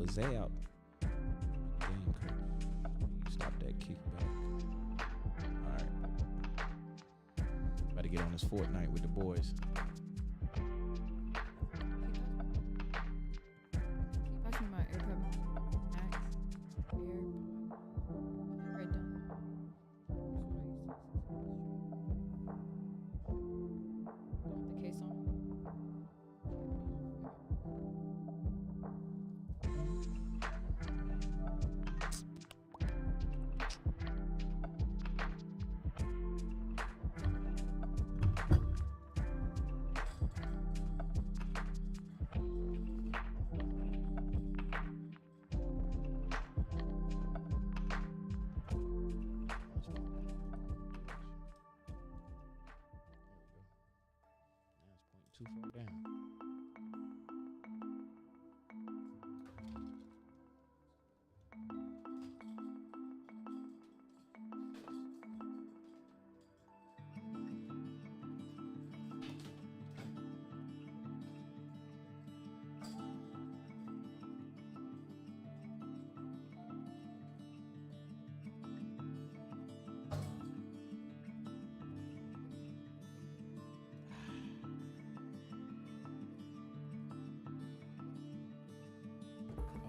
was out. Damn, coach. Stop that kickback. All right. About to get on this Fortnite with the boys. Keep passing my AirPod Max. Right down. With the case on. Too far down.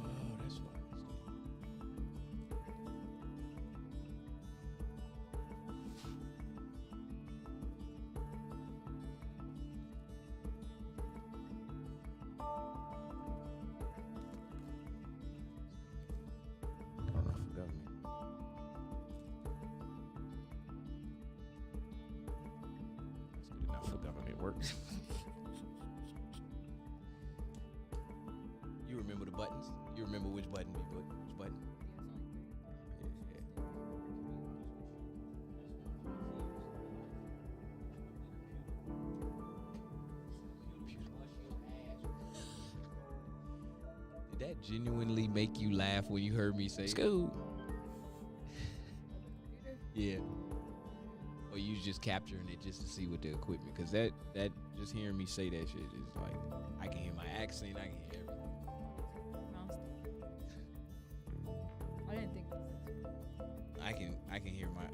Oh, that's what I was doing. Enough for government. That's good enough for government work. You remember the buttons? You remember which button be put? Which button? Did that genuinely make you laugh when you heard me say school? Yeah. Or you just capturing it just to see what the equipment? Because that just hearing me say that shit is like, I can hear my accent, I can hear everything. I didn't think. I can hear my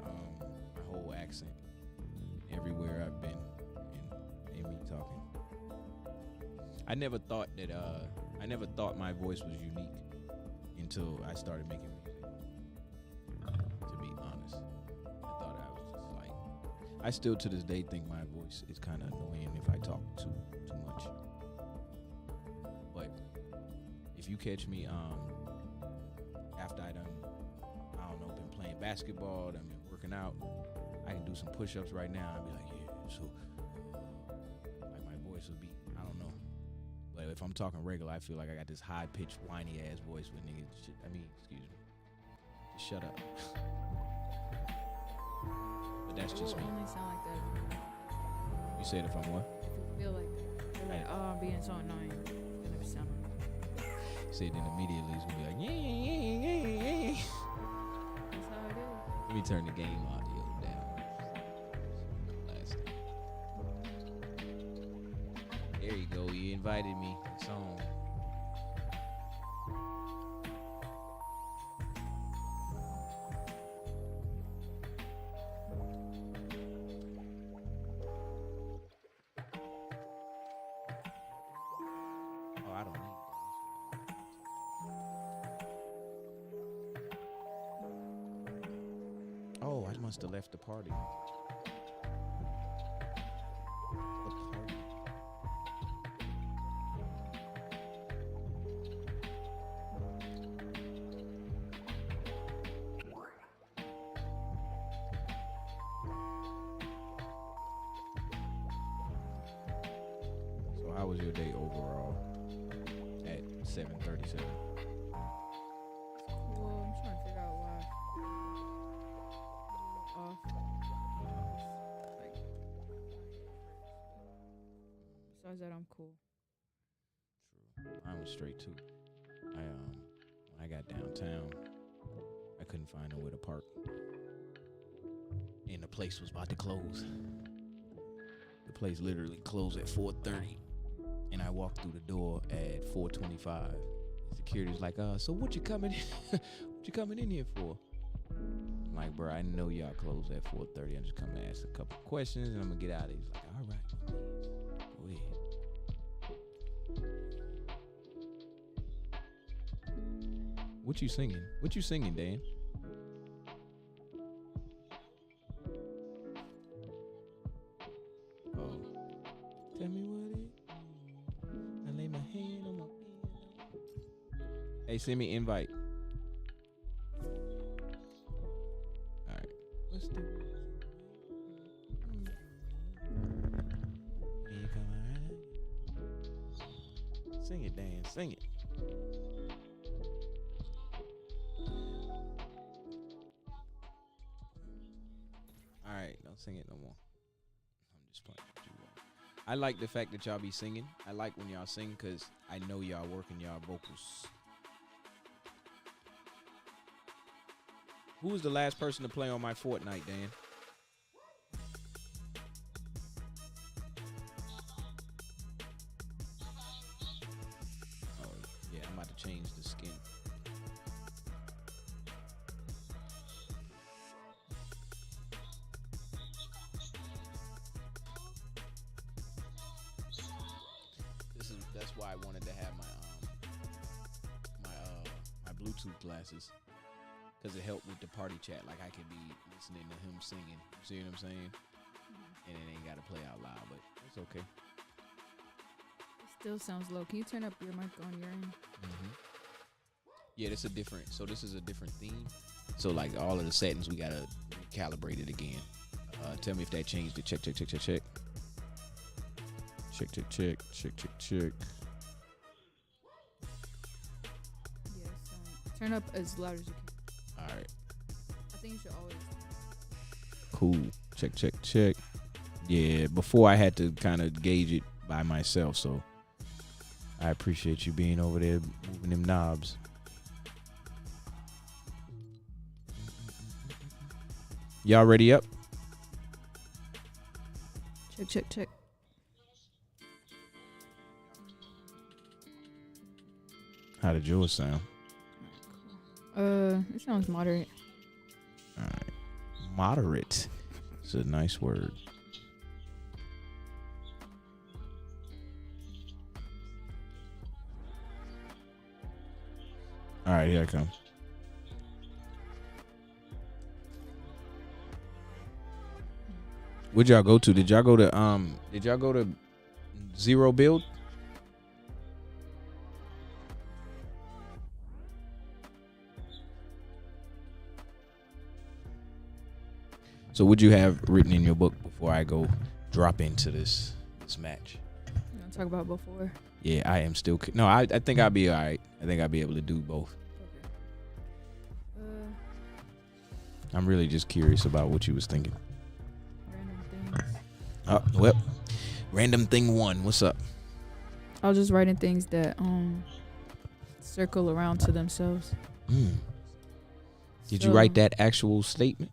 whole accent everywhere I've been in me talking. I never thought my voice was unique until I started making music. To be honest, I thought I was just like. I still to this day think my voice is kind of annoying if I talk too much. But if you catch me after I don't know, been playing basketball, I've been working out, I can do some push-ups right now and be like, yeah, so like my voice would be, I don't know. But if I'm talking regular, I feel like I got this high-pitched, whiny-ass voice with niggas shit. Excuse me. Just shut up. But that's just me. It will only sound like that. You said if I'm what? If you feel like that. You're like, oh, I'm being so annoying. It's gonna sound like that. Said then immediately it's gonna be like, yeah. That's how it is. Let me turn the game audio down. Last time. There you go. You invited me. It's on. Oh, I don't need that. Oh, I must have left the party. The party. So how was your day overall at 7:37? Well, I'm trying to figure out why. Off. Like, besides that, I'm cool. True. Mine was straight too. When I got downtown, I couldn't find nowhere to park. And the place was about to close. The place literally closed at 4:30. And I walked through the door at 4:25. Security was like, so what you coming what you coming in here for? I'm like, bro, I know y'all close at 4:30. I'm just coming to ask a couple questions and I'm gonna get out of here. He's like, all right, go ahead. What you singing? What you singing, Dan? Oh, tell me what it. I lay my hand on my piano. Hey, send me invite. All right. What's the? You coming right? Sing it, Dan. Sing it. All right, don't sing it no more. I'm just playing with you. I like the fact that y'all be singing. I like when y'all sing because I know y'all working y'all vocals. Who was the last person to play on my Fortnite, Dan? Oh, yeah, I'm about to change the skin. That's why I wanted to have my Bluetooth glasses. Because it helped with the party chat. Like, I could be listening to him singing. You see what I'm saying? And it ain't got to play out loud, but it's okay. It still sounds low. Can you turn up your mic on your end? Mm-hmm. Yeah, this is a different theme. So, like, all of the settings, we got to recalibrate it again. Tell me if that changed it. Check. Check. Yes. Turn up as loud as you can. All right. I think you should always. Cool. Check. Yeah, before I had to kind of gauge it by myself, so I appreciate you being over there moving them knobs. Y'all ready up? Check. How did yours sound? It sounds moderate. All right. Moderate. It's a nice word. All right, here I come. Where'd y'all go to? Did y'all go to Zero Build? So what'd you have written in your book before I go drop into this match? You want to talk about before? Yeah, I am still. No, I think I'll be all right. I think I'll be able to do both. Okay. I'm really just curious about what you was thinking. Random things. Oh, well, random thing one. What's up? I was just writing things that circle around to themselves. Did you write that actual statement?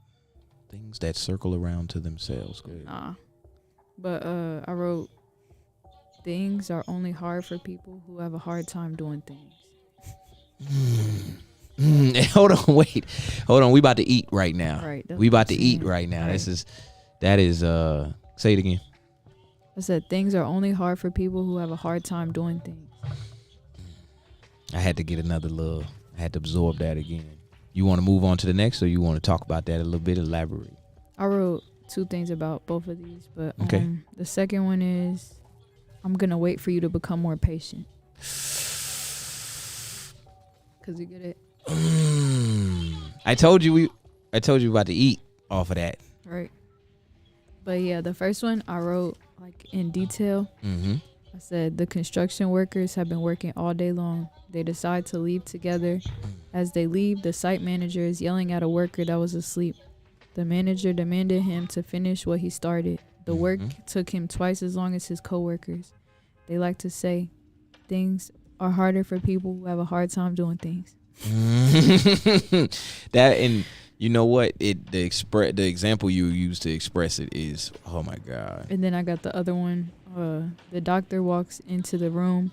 Things that circle around to themselves. Go ahead. Nah. But I wrote, things are only hard for people who have a hard time doing things. Hold on, wait. Hold on. We about to eat right now. Right. We about to eat right now. Right. That is say it again. I said things are only hard for people who have a hard time doing things. I had to get another little. I had to absorb that again. You want to move on to the next, or you want to talk about that a little bit? Elaborate. I wrote 2 things about both of these, but okay. The second one is, I'm gonna wait for you to become more patient. Cause you get it. I told you about to eat off of that. Right. But yeah, the first one I wrote like in detail. Mm-hmm. I said the construction workers have been working all day long. They decide to leave together. As they leave, the site manager is yelling at a worker that was asleep. The manager demanded him to finish what he started. The work took him twice as long as his coworkers. They like to say, things are harder for people who have a hard time doing things. That, and you know what? The example you use to express it is, oh my God. And then I got the other one. The doctor walks into the room.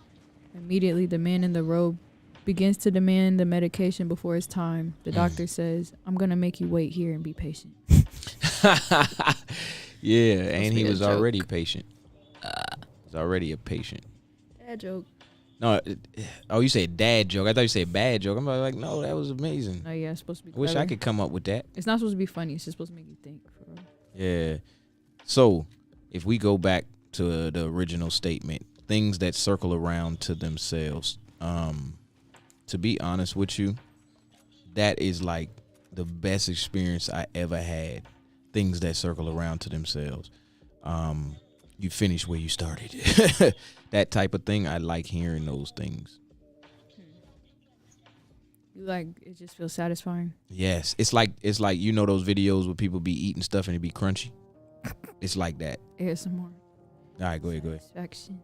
Immediately, the man in the robe begins to demand the medication before it's time. The doctor says, "I'm gonna make you wait here and be patient." Yeah, and he was a joke. already patient. He's already a patient. Bad joke. No, you said dad joke. I thought you said bad joke. I'm like, no, that was amazing. Oh yeah, it's supposed to be I wish clever. I could come up with that. It's not supposed to be funny. It's just supposed to make you think. For real. Yeah. So, if we go back to the original statement, things that circle around to themselves. To be honest with you, that is like the best experience I ever had. Things that circle around to themselves. You finish where you started. That type of thing. I like hearing those things. You like it? Just feels satisfying. Yes, it's like you know those videos where people be eating stuff and it be crunchy. It's like that. ASMR. All right, go ahead. Satisfaction.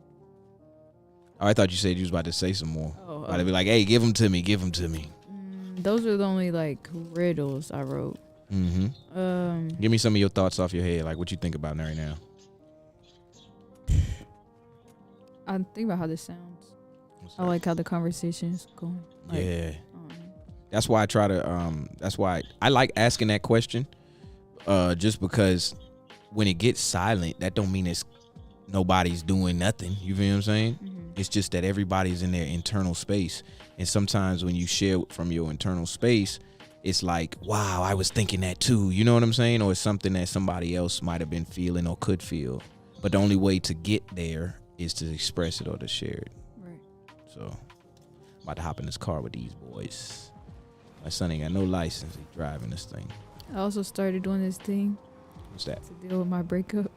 Oh, I thought you said you was about to say some more. Oh, I'd be like, hey, give them to me. Those are the only like riddles I wrote. Mm-hmm. Give me some of your thoughts off your head, like what you think about right now. I think about how this sounds. I like how the conversation is going. Like, yeah. That's why I try to. That's why I like asking that question. Just because when it gets silent, that don't mean it's nobody's doing nothing. You feel what I'm saying? Mm-hmm. It's just that everybody's in their internal space, and sometimes when you share from your internal space, it's like, wow, I was thinking that too. You know what I'm saying? Or it's something that somebody else might have been feeling or could feel. But the only way to get there is to express it or to share it. Right. So, I'm about to hop in this car with these boys. My son ain't got no license. He's driving this thing. I also started doing this thing. What's that? To deal with my breakup.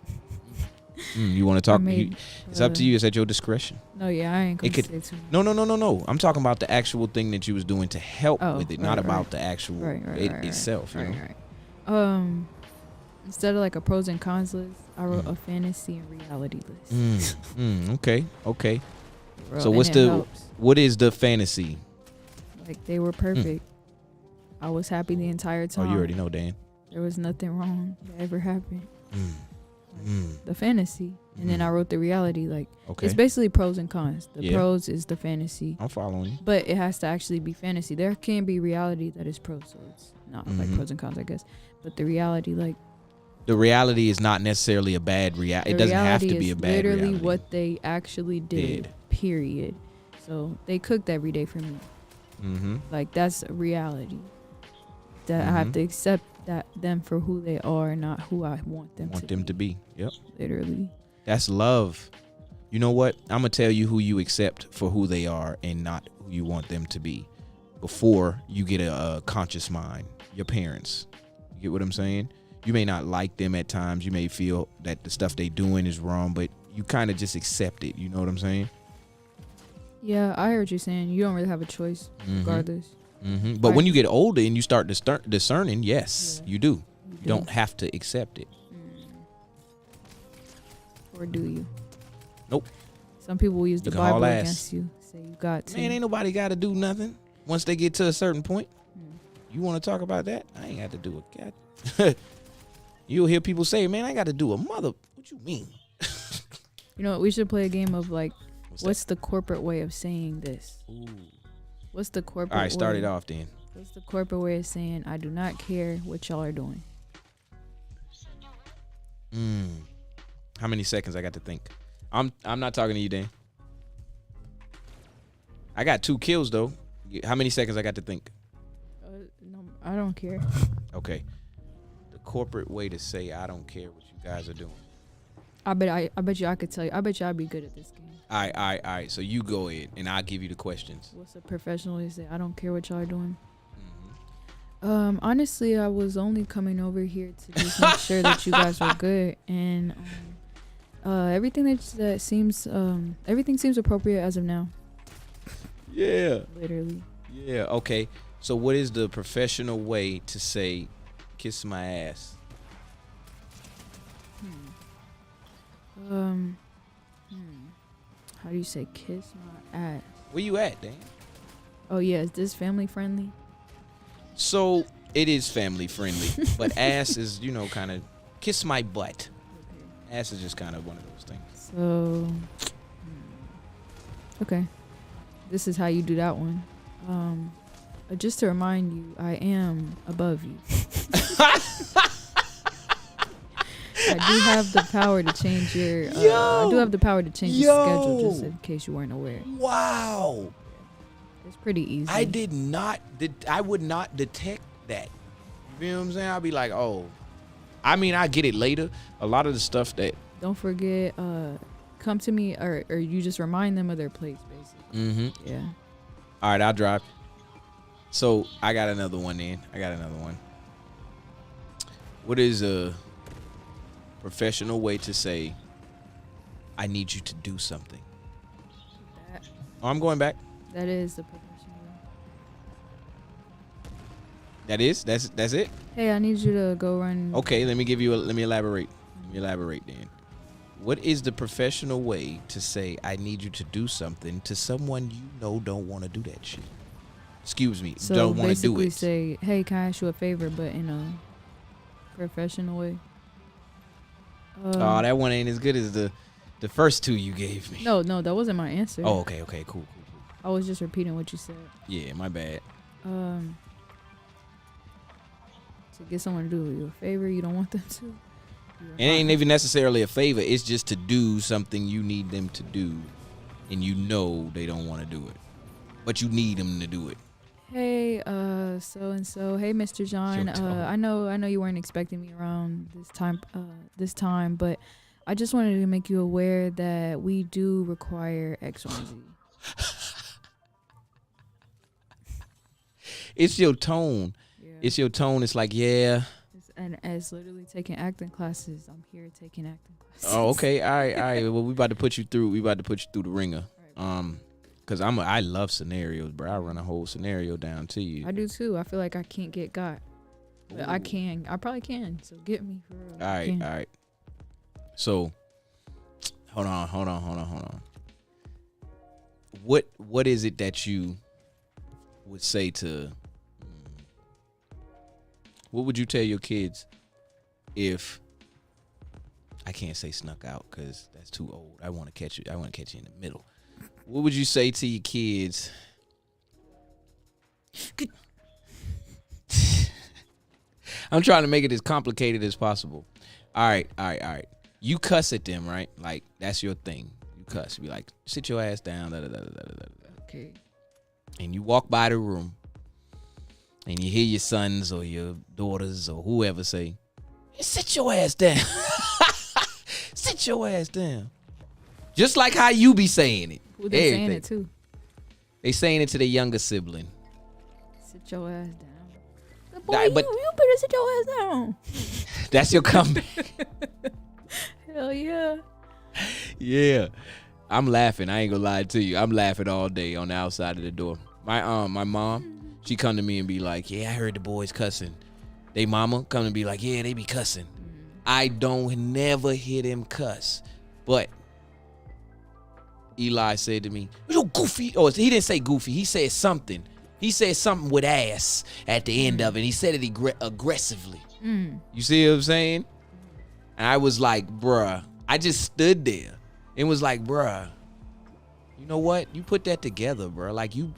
You want to talk? Made, it's up to you. It's at your discretion. No, yeah, I ain't gonna say too much. No. I'm talking about the actual thing that you was doing to help with it, not about the actual itself. Right. Instead of like a pros and cons list, I wrote a fantasy and reality list. Okay. Bro, so what is the fantasy? Like they were perfect. I was happy the entire time. Oh, you already know, Dan. There was nothing wrong that ever happened. The fantasy, and then I wrote the reality. Like it's basically pros and cons. The pros is the fantasy. I'm following you. But it has to actually be fantasy. There can be reality that is pros, so it's not like pros and cons, I guess. But the reality, like the reality is not necessarily a bad reality. It doesn't have to be a bad reality. Literally what they actually did. Period. So they cooked every day for me. Like that's a reality that I have to accept that them for who they are, not who I want them to be. Yep. Literally. That's love. You know what? I'm gonna tell you who you accept for who they are and not who you want them to be before you get a conscious mind. Your parents. You get what I'm saying? You may not like them at times. You may feel that the stuff they doing is wrong, but you kind of just accept it. You know what I'm saying? Yeah, I heard you saying you don't really have a choice regardless. But when you get older and you start discerning, yes, you do. You don't have to accept it. Or do you? Nope. Some people will use the Bible against you. Say you got to. Man, ain't nobody got to do nothing once they get to a certain point. You want to talk about that? I ain't got to do a god. You'll hear people say, man, I got to do a mother. What you mean? You know what? We should play a game of like, what's the corporate way of saying this? Ooh. What's the corporate All right, start it off then. What's the corporate way of saying, I do not care what y'all are doing? How many seconds I got to think? I'm not talking to you, Dan. I got 2 kills, though. How many seconds I got to think? No, I don't care. Okay. The corporate way to say I don't care what you guys are doing. I bet you I could tell you. I bet you I'd be good at this game. All right. So you go ahead, and I'll give you the questions. What's a professional way to say, I don't care what y'all are doing? Honestly, I was only coming over here to just make sure that you guys were good, and everything that seems everything seems appropriate as of now. Yeah. Literally. Yeah. Okay. So what is the professional way to say, kiss my ass? How do you say kiss my ass? Where you at, Dan? Oh yeah, is this family friendly? So it is family friendly, but ass is, kind of kiss my butt. Okay. Ass is just kind of one of those things. So, okay, this is how you do that one. Just to remind you, I am above you. I do have the power to change your. I do have the power to change your schedule, just in case you weren't aware. Wow. It's pretty easy. I would not detect that. You know what I'm saying? I'll be like, oh. I mean, I get it later. A lot of the stuff that. Don't forget, come to me, or you just remind them of their place, basically. Mm-hmm. Yeah. All right, I'll drive. So I got another one then. What is a professional way to say, I need you to do something? Oh, I'm going back. That is the professional way. That's it? Hey, I need you to go run. Okay, let me elaborate. Then. What is the professional way to say, I need you to do something to someone you know don't want to do that shit? Excuse me, So don't want to do basically it. say, hey, can I ask you a favor, but in a professional way? Oh, that one ain't as good as the first two you gave me. No, that wasn't my answer. Oh, okay, cool. I was just repeating what you said. Yeah, my bad. To get someone to do you a favor you don't want them to. It ain't even necessarily a favor. It's just to do something you need them to do, and you know they don't want to do it, but you need them to do it. Hey, so and so. Hey, Mr. John. I know you weren't expecting me around this time, but I just wanted to make you aware that we do require X, Y, and Z. It's your tone. Yeah. It's your tone. It's like, yeah. And as literally taking acting classes, I'm here taking acting classes. Oh, okay. All right. Well, we about to put you through the ringer. Right. Cause I love scenarios, bro. I run a whole scenario down to you. I do too. I feel like I can't get got, but I can. I probably can. So get me for real. All right. So, hold on. What is it that you would say to? What would you tell your kids if? I can't say snuck out because that's too old. I want to catch you. I want to catch you in the middle. What would you say to your kids? I'm trying to make it as complicated as possible. All right. You cuss at them, right? Like, that's your thing. You cuss. You be like, sit your ass down. Okay. And you walk by the room and you hear your sons or your daughters or whoever say, hey, sit your ass down. Sit your ass down. Just like how you be saying it. Who they saying it to? They saying it to their younger sibling. Sit your ass down. Boy, you better sit your ass down. That's your comeback. Hell yeah. Yeah. I'm laughing. I ain't gonna lie to you. I'm laughing all day on the outside of the door. My mom, she come to me and be like, yeah, I heard the boys cussing. They mama come and be like, yeah, they be cussing. I don't never hear them cuss. But Eli said to me, you goofy. Oh, he didn't say goofy. He said something. He said something with ass at the end of it. He said it aggressively. You see what I'm saying? And I was like, bruh. I just stood there and was like, bruh, you know what? You put that together, bruh. Like you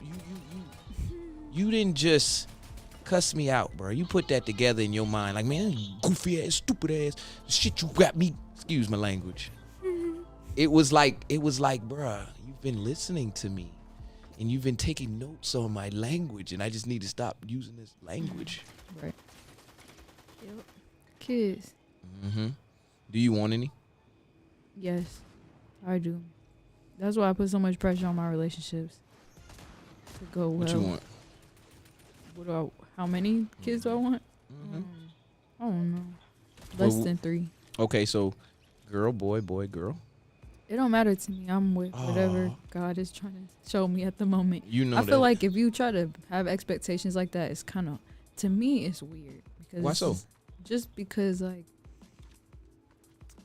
didn't just cuss me out, bruh. You put that together in your mind. Like, man, you goofy ass, stupid ass shit you got me. Excuse my language. It was like, bruh, you've been listening to me and you've been taking notes on my language and I just need to stop using this language. Right. Yep. Kids. Mm-hmm. Do you want any? Yes, I do. That's why I put so much pressure on my relationships to go well. What you want? How many kids do I want? I don't know. Less than 3. Okay, so girl, boy, girl. It don't matter to me. I'm with whatever God is trying to show me at the moment. You know, I feel like if you try to have expectations like that, it's kind of, to me, it's weird. Because why so? Just because, like.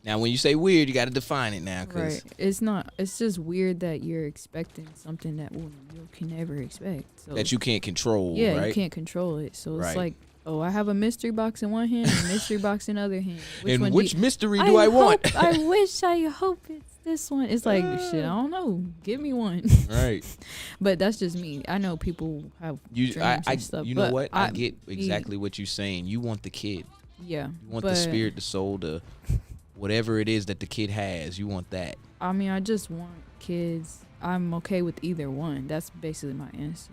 Now, when you say weird, you got to define it now. Right. It's not. It's just weird that you're expecting something that you can never expect. So, that you can't control, yeah, right? You can't control it. So right. It's like, oh, I have a mystery box in one hand and a mystery box in the other hand. Which mystery do I want? I wish, I hope it's this one. It's like, shit, I don't know. Give me one. Right. But that's just me. I know people have dreams and stuff. You know what? I get exactly what you're saying. You want the kid. Yeah. You want the spirit, the soul, the whatever it is that the kid has. You want that. I mean, I just want kids. I'm okay with either one. That's basically my answer.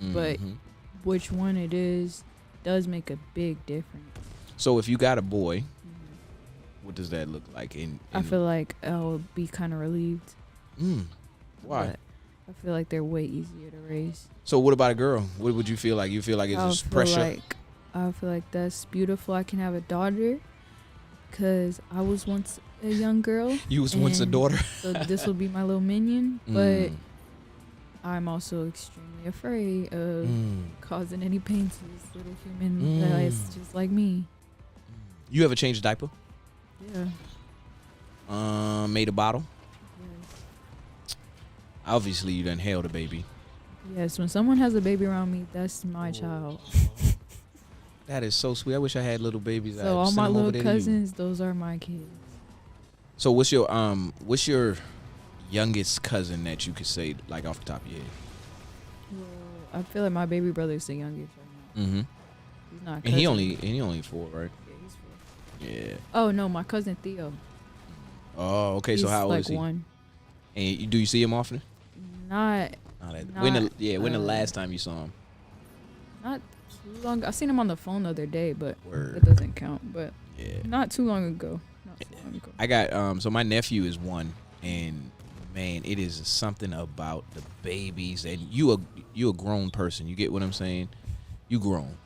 But which one it is does make a big difference. So if you got a boy, what does that look like? I feel like I'll be kind of relieved. Why? But I feel like they're way easier to raise. So what about a girl? What would you feel like? You feel like it's just pressure? I feel like that's beautiful. I can have a daughter because I was once a young girl. You was once a daughter. So this will be my little minion. But I'm also extremely afraid of causing any pain to this little human that is just like me. You ever changed a diaper? Yeah. Made a bottle? Yes. Obviously, you done held a baby. Yes, when someone has a baby around me, that's my child. That is so sweet. I wish I had little babies. So all my little cousins, those are my kids. So what's your youngest cousin that you could say like off the top of your head? Well, I feel like my baby brother is the youngest right now. He's not. And he only 4, right? Yeah, he's 4. Yeah. Oh no, my cousin Theo. Oh, okay. So how old is he? 1. And do you see him often? When the last time you saw him? Not too long. I seen him on the phone the other day, but Word. that doesn't count. But yeah, not too long ago. I got so my nephew is 1, and man, it is something about the babies. And you a grown person. You get what I'm saying? You grown,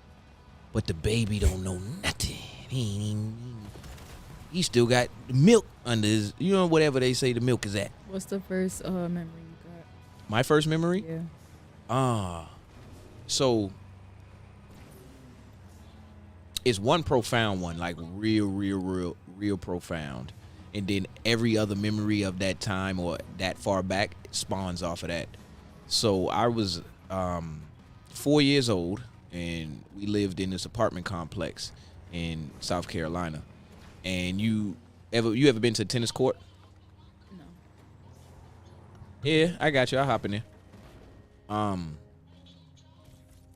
but the baby don't know nothing. He still got milk under his, whatever they say the milk is at. What's the first memory you got? My first memory? Yeah. So it's one profound one, like real profound. And then every other memory of that time or that far back spawns off of that. So I was 4 years old, and we lived in this apartment complex in South Carolina. And you ever been to a tennis court? No. Yeah, I got you. I'll hop in there.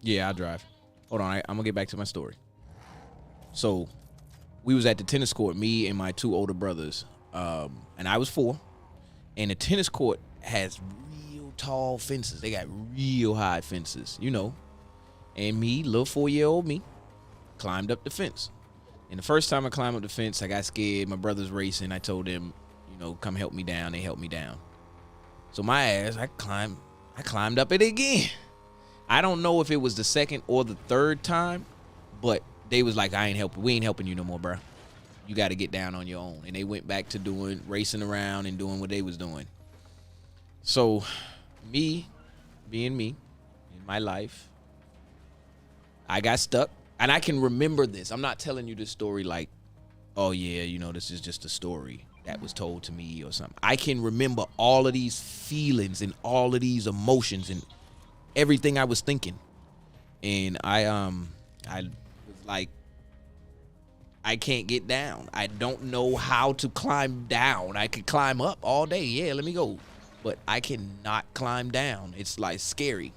Yeah, I'll drive. Hold on, I'm gonna get back to my story. So, we was at the tennis court, me and my 2 older brothers, and I was 4. And the tennis court has real tall fences. They got real high fences, And me, little 4-year-old me, climbed up the fence. And the first time I climbed up the fence, I got scared. My brother's racing. I told them, come help me down. They helped me down. So my ass, I climbed up it again. I don't know if it was the second or the third time, but they was like, we ain't helping you no more, bro. You got to get down on your own. And they went back to racing around and doing what they was doing. So me, being me, in my life, I got stuck. And I can remember this. I'm not telling you this story like, oh, yeah, this is just a story that was told to me or something. I can remember all of these feelings and all of these emotions and everything I was thinking. And I was like, I can't get down. I don't know how to climb down. I could climb up all day. Yeah, let me go. But I cannot climb down. It's like scary.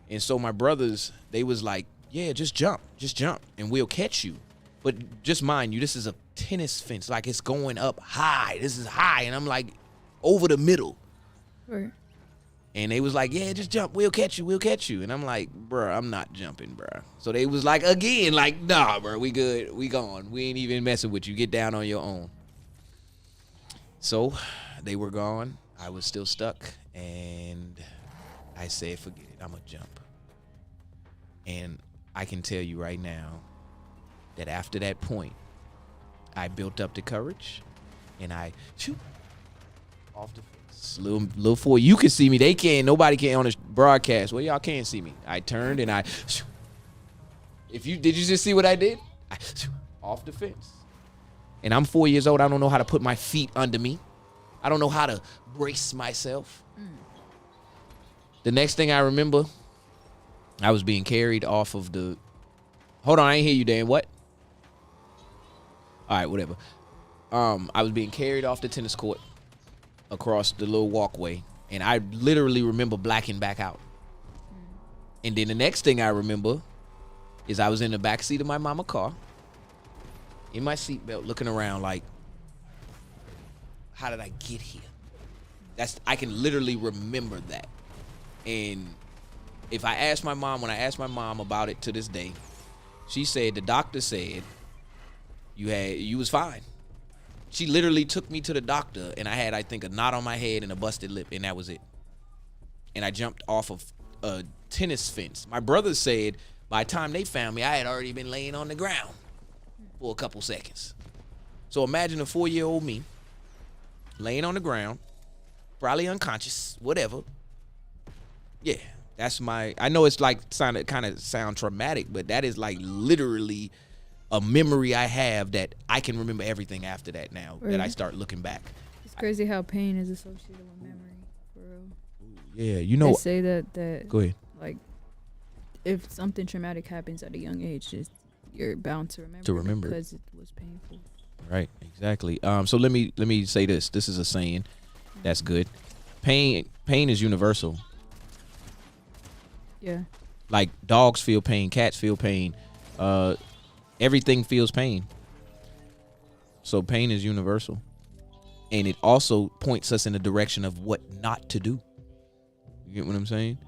And so my brothers, they was like, yeah, just jump, and we'll catch you. But just mind you, this is a tennis fence. Like, it's going up high. This is high. And I'm like, over the middle. Right. And they was like, yeah, just jump. We'll catch you. And I'm like, bro, I'm not jumping, bro. So they was like, again, like, nah, bro, we good. We gone. We ain't even messing with you. Get down on your own. So they were gone. I was still stuck. And I said, forget it. I'm going to jump. And I can tell you right now that after that point, I built up the courage, and I shoot off the fence. Little 4, you can see me. They can't. Nobody can on this broadcast. Well, y'all can't see me. I turned and I shoot. Did you just see what I did? I shoot off the fence. And I'm 4 years old. I don't know how to put my feet under me. I don't know how to brace myself. The next thing I remember, I was being carried off of the... Hold on, I ain't hear you, Dan. What? All right, whatever. I was being carried off the tennis court. across the little walkway, and I literally remember blacking back out. And then the next thing I remember is I was in the back seat of my mama car, in my seatbelt, looking around like, how did I get here? I can literally remember that. And if I asked my mom, when I asked my mom about it to this day, she said the doctor said you was fine. She literally took me to the doctor, and I had, I think, a knot on my head and a busted lip, and that was it. And I jumped off of a tennis fence. My brother said by the time they found me, I had already been laying on the ground for a couple seconds. So imagine a 4-year-old me laying on the ground, probably unconscious, whatever. Yeah, that's I know it's like sound traumatic, but that is like literally a memory I have that I can remember everything after that now that I start looking back. It's crazy how pain is associated with memory, for real. Yeah, you know. They say that go ahead. Like, if something traumatic happens at a young age, you're bound to remember because it was painful. Right, exactly. So let me say this. This is a saying that's good. Pain is universal. Yeah. Like dogs feel pain, cats feel pain, everything feels pain. So pain is universal, and it also points us in the direction of what not to do. You get what I'm saying?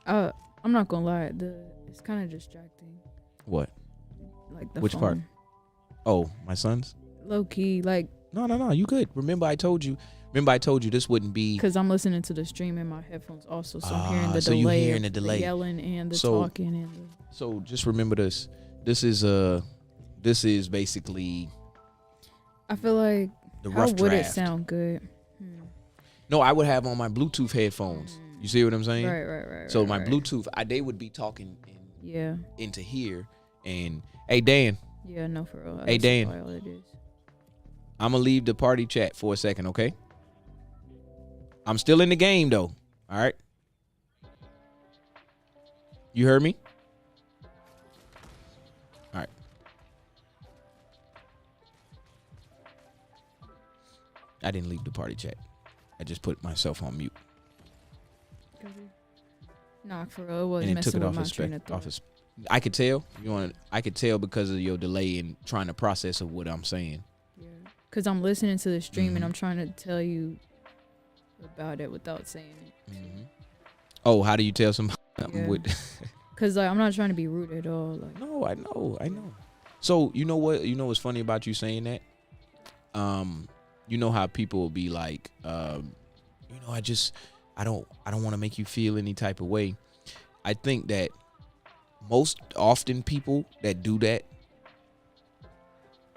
I'm not gonna lie. It's kind of distracting. What? Like the Which phone. part? Oh, my son's? Low key, like. No, you good. Remember I told you this wouldn't be. Because I'm listening to the stream in my headphones also, so I'm hearing the so delay. You hearing the delay. The yelling and the talking and the. So just remember this. This is basically. I feel like. The rough how would draft. It sound good? No, I would have on my Bluetooth headphones. You see what I'm saying? Right. So my Bluetooth, they would be talking into here. And hey, Dan. Yeah, no, for real. Hey, Dan. All it is. I'm going to leave the party chat for a second, okay? I'm still in the game, though. All right? You heard me? All right. I didn't leave the party chat. I just put myself on mute. Nah, for real. It was and it messing took it with off my train of thought. I could tell. I could tell because of your delay in trying to process of what I'm saying. Yeah. Because I'm listening to the stream and I'm trying to tell you about it without saying it. Mm-hmm. Oh, how do you tell somebody? Because I'm not trying to be rude at all. Like. No, I know. So you know what? You know what's funny about you saying that? You know how people will be like, I don't want to make you feel any type of way. I think that most often people that do that,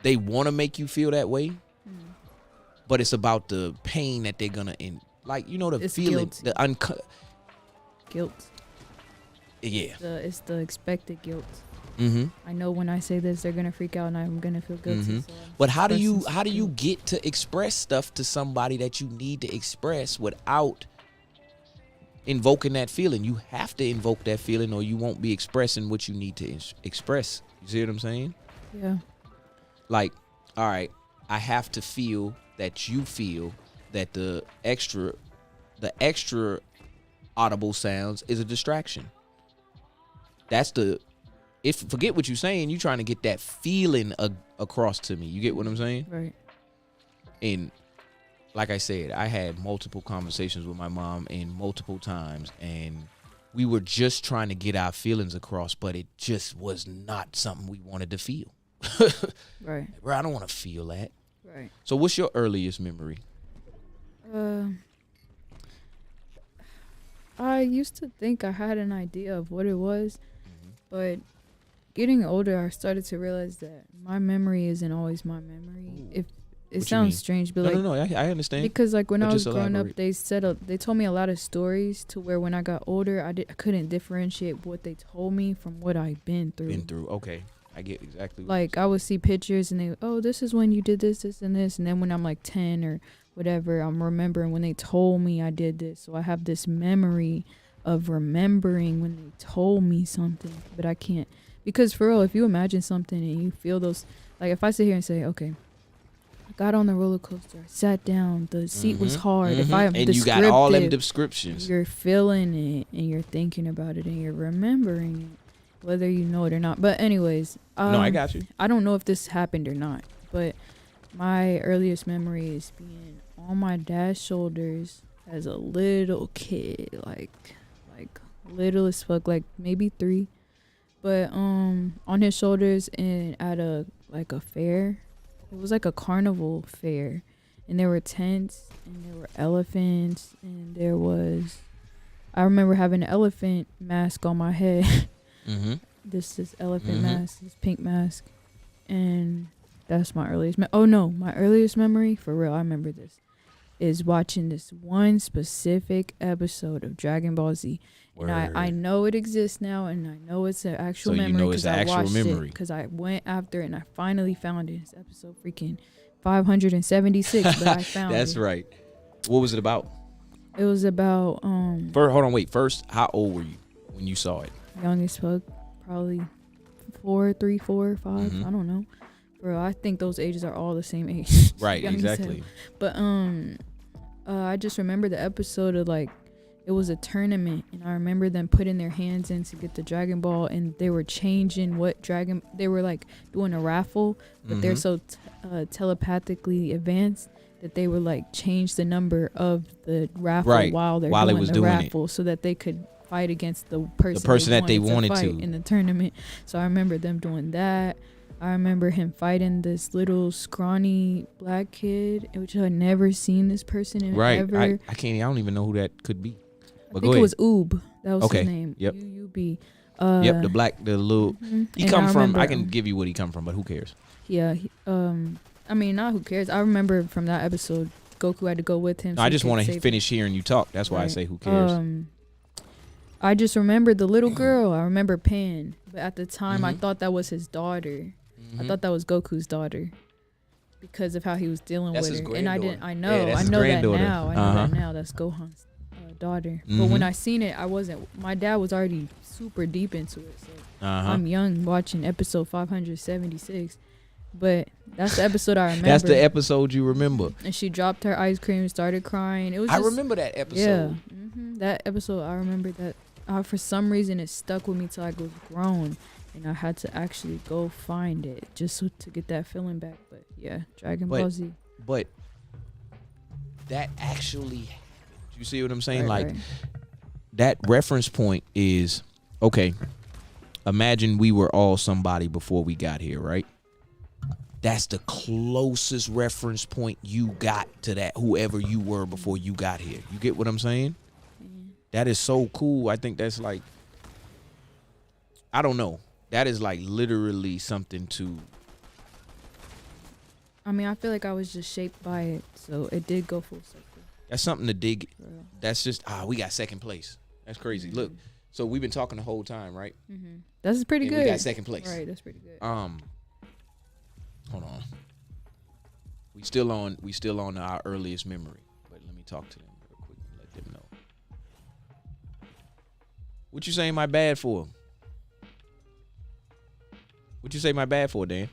they want to make you feel that way, but it's about the pain that they're gonna the feeling, guilt. the guilt. Yeah, it's the expected guilt. Mm-hmm. I know when I say this, they're gonna freak out and I'm gonna feel guilty. Mm-hmm. So but how do you get to express stuff to somebody that you need to express without invoking that feeling? You have to invoke that feeling, or you won't be expressing what you need to express. You see what I'm saying? Yeah. Like, all right, I have to feel that you feel that the extra audible sounds is a distraction. Forget what you're saying. You're trying to get that feeling across to me. You get what I'm saying? Right. And like I said, I had multiple conversations with my mom and multiple times, and we were just trying to get our feelings across, but it just was not something we wanted to feel. Right. Bro, I don't want to feel that. Right. So what's your earliest memory? I used to think I had an idea of what it was, but getting older, I started to realize that my memory isn't always my memory. Ooh. It sounds strange, but no, I understand. Because like when But I was just growing up, elaborate. they told me a lot of stories to where when I got older, I couldn't differentiate what they told me from what I've been through. Okay, I get exactly. Like I would see pictures and this is when you did this, and this, and then when I'm like 10 or whatever, I'm remembering when they told me I did this. So I have this memory of remembering when they told me something, but I can't. Because for real, if you imagine something and you feel those, like if I sit here and say, okay, I got on the roller coaster. I sat down. The seat was hard. If I am and you got all them descriptions. You're feeling it and you're thinking about it and you're remembering it, whether you know it or not. But anyways, No, I got you. I don't know if this happened or not, but my earliest memory is being on my dad's shoulders as a little kid, like little as fuck, like maybe 3, but on his shoulders and at a fair. It was like a carnival fair, and there were tents and there were elephants and I remember having an elephant mask on my head. This elephant mask, this pink mask, and that's my earliest my earliest memory, for real, I remember this, is watching this one specific episode of Dragon Ball Z. Word. And I know it exists now, and I know it's an actual So you memory know it's because an I actual watched memory. it, because I went after it and I finally found it. It's episode freaking 576, but I found That's it. right. What was it about? It was about First, how old were you when you saw it? young as fuck, probably 3, 4, 5. I don't know, bro. I think those ages are all the same age. Right, Young as hell. exactly. But I just remember the episode of it was a tournament, and I remember them putting their hands in to get the Dragon Ball, and they were changing they were doing a raffle, but they're so telepathically advanced that they would change the number of the raffle while they're doing the raffle so that they could fight against the person that they wanted to fight to in the tournament. So I remember them doing that. I remember him fighting this little scrawny black kid, which I had never seen this person in ever. I don't even know who that could be. But I think it was Oob. That was his name. Yep. UUB. The little. He come from. I can give you what he come from, but who cares? Yeah. I mean, not who cares. I remember from that episode, Goku had to go with him. I just want to finish hearing you talk. That's why I say who cares. I just remember the little girl. I remember Pan, but at the time I thought that was his daughter. I thought that was Goku's daughter because of how he was dealing with her. And I didn't. I know. I know that now. I know that now. That's Gohan's daughter. But when I seen it, I wasn't. My dad was already super deep into it. So I'm young watching episode 576. But that's the episode I remember. That's the episode you remember. And she dropped her ice cream and started crying. It was. I remember that episode. Yeah. That episode, I remember that. For some reason, it stuck with me till I was grown. And I had to actually go find it just to get that feeling back. But yeah, Dragon Ball Z. But that actually, you see what I'm saying? Right. That reference point is, okay, imagine we were all somebody before we got here, right? That's the closest reference point you got to that, whoever you were before you got here. You get what I'm saying? That is so cool. I think that's I don't know. That is literally something to. I mean, I feel like I was just shaped by it, so it did go full circle. That's something to dig. That's just we got second place. That's crazy. Look, so we've been talking the whole time, right? That's pretty good. We got second place. Right, that's pretty good. Hold on. We still on our earliest memory, but let me talk to them real quick and let them know. What you saying my bad for? What you say my bad for, Dan?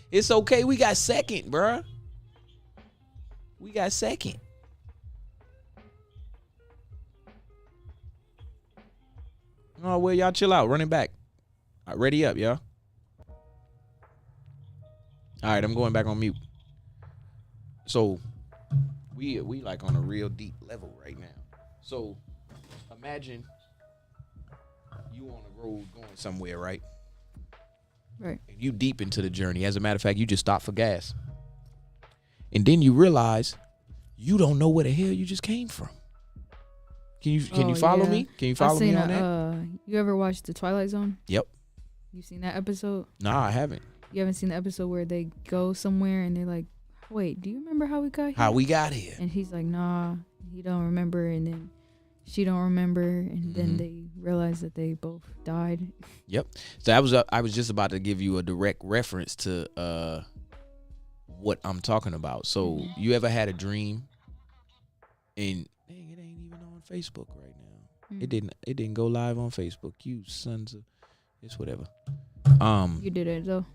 It's okay. We got second, bruh. We got second. Oh, well, y'all chill out. Running back. All right, ready up, y'all. All right, I'm going back on mute. So we on a real deep level right now. So imagine you on the road going somewhere, right? Right. And you deep into the journey. As a matter of fact, you just stop for gas. And then you realize you don't know where the hell you just came from. Can you follow me? Can you follow me on that? You ever watched The Twilight Zone? Yep. You seen that episode? Nah, I haven't. You haven't seen the episode where they go somewhere and they're like, wait, do you remember how we got here? How we got here. And he's like, nah, he don't remember. And then she don't remember. And then they realize that they both died. Yep. So I was just about to give you a direct reference to what I'm talking about. So you ever had a dream and dang, it ain't even on Facebook right now. It didn't go live on Facebook. You sons of, it's whatever. You did it though.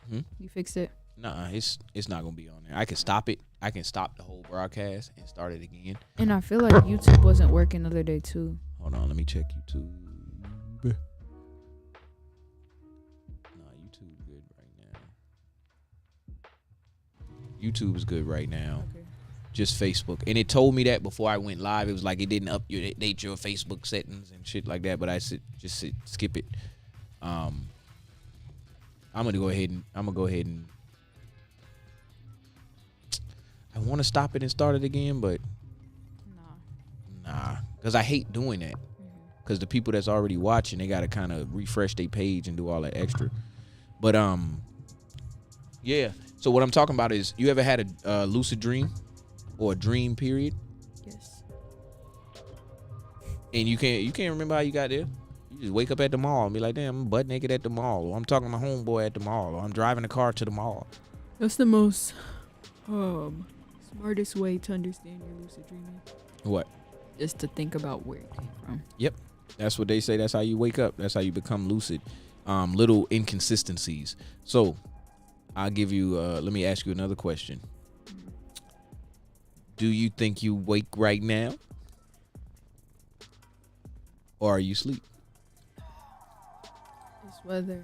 Hmm? You fixed it. Nah, it's not gonna be on there. I can stop it. I can stop the whole broadcast and start it again. And I feel like YouTube wasn't working the other day too. Hold on, let me check YouTube. Nah, YouTube good right now. YouTube is good right now. Okay. Just Facebook, and it told me that before I went live. It was like it didn't update your Facebook settings and shit like that. But I said just skip it. I'm gonna go ahead and I want to stop it and start it again, but nah, because I hate doing that. Because the people that's already watching, they gotta kind of refresh their page and do all that extra. But yeah. So what I'm talking about is, you ever had a lucid dream or a dream period? Yes. And you can't remember how you got there? You just wake up at the mall and be like, damn, I'm butt naked at the mall, or I'm talking to my homeboy at the mall, or I'm driving a car to the mall. That's the most smartest way to understand your lucid dreaming. What? Is to think about where it came from. Yep. That's what they say. That's how you wake up. That's how you become lucid. Little inconsistencies. So I'll give you, let me ask you another question. Do you think you wake right now? Or are you asleep? It's whether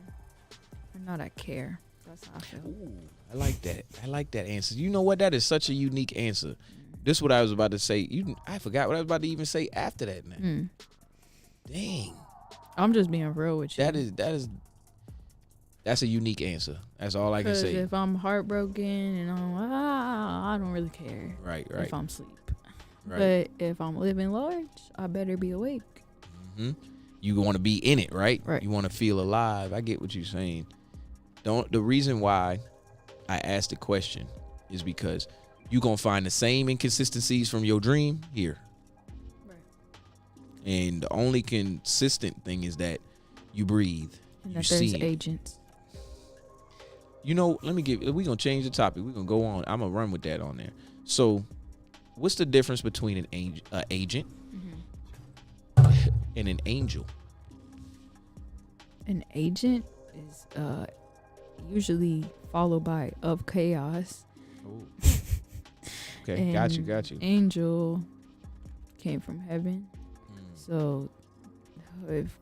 or not I care. That's how I feel. Ooh, I like that. I like that answer. You know what? That is such a unique answer. This is what I was about to say. I forgot what I was about to even say after that now. Dang. I'm just being real with you. That's a unique answer. That's all I can say. If I'm heartbroken and I don't really care. Right. If I'm asleep. Right. But if I'm living large, I better be awake. Mm-hmm. You want to be in it, right? Right. You want to feel alive. I get what you're saying. The reason why I asked the question is because you're going to find the same inconsistencies from your dream here. Right. And the only consistent thing is that you breathe. And you that there's see agents. You know, we're going to change the topic. We're going to go on. I'm going to run with that on there. So what's the difference between an agent and an angel? An agent is usually followed by of chaos. Oh. Okay, got you. Angel came from heaven. So if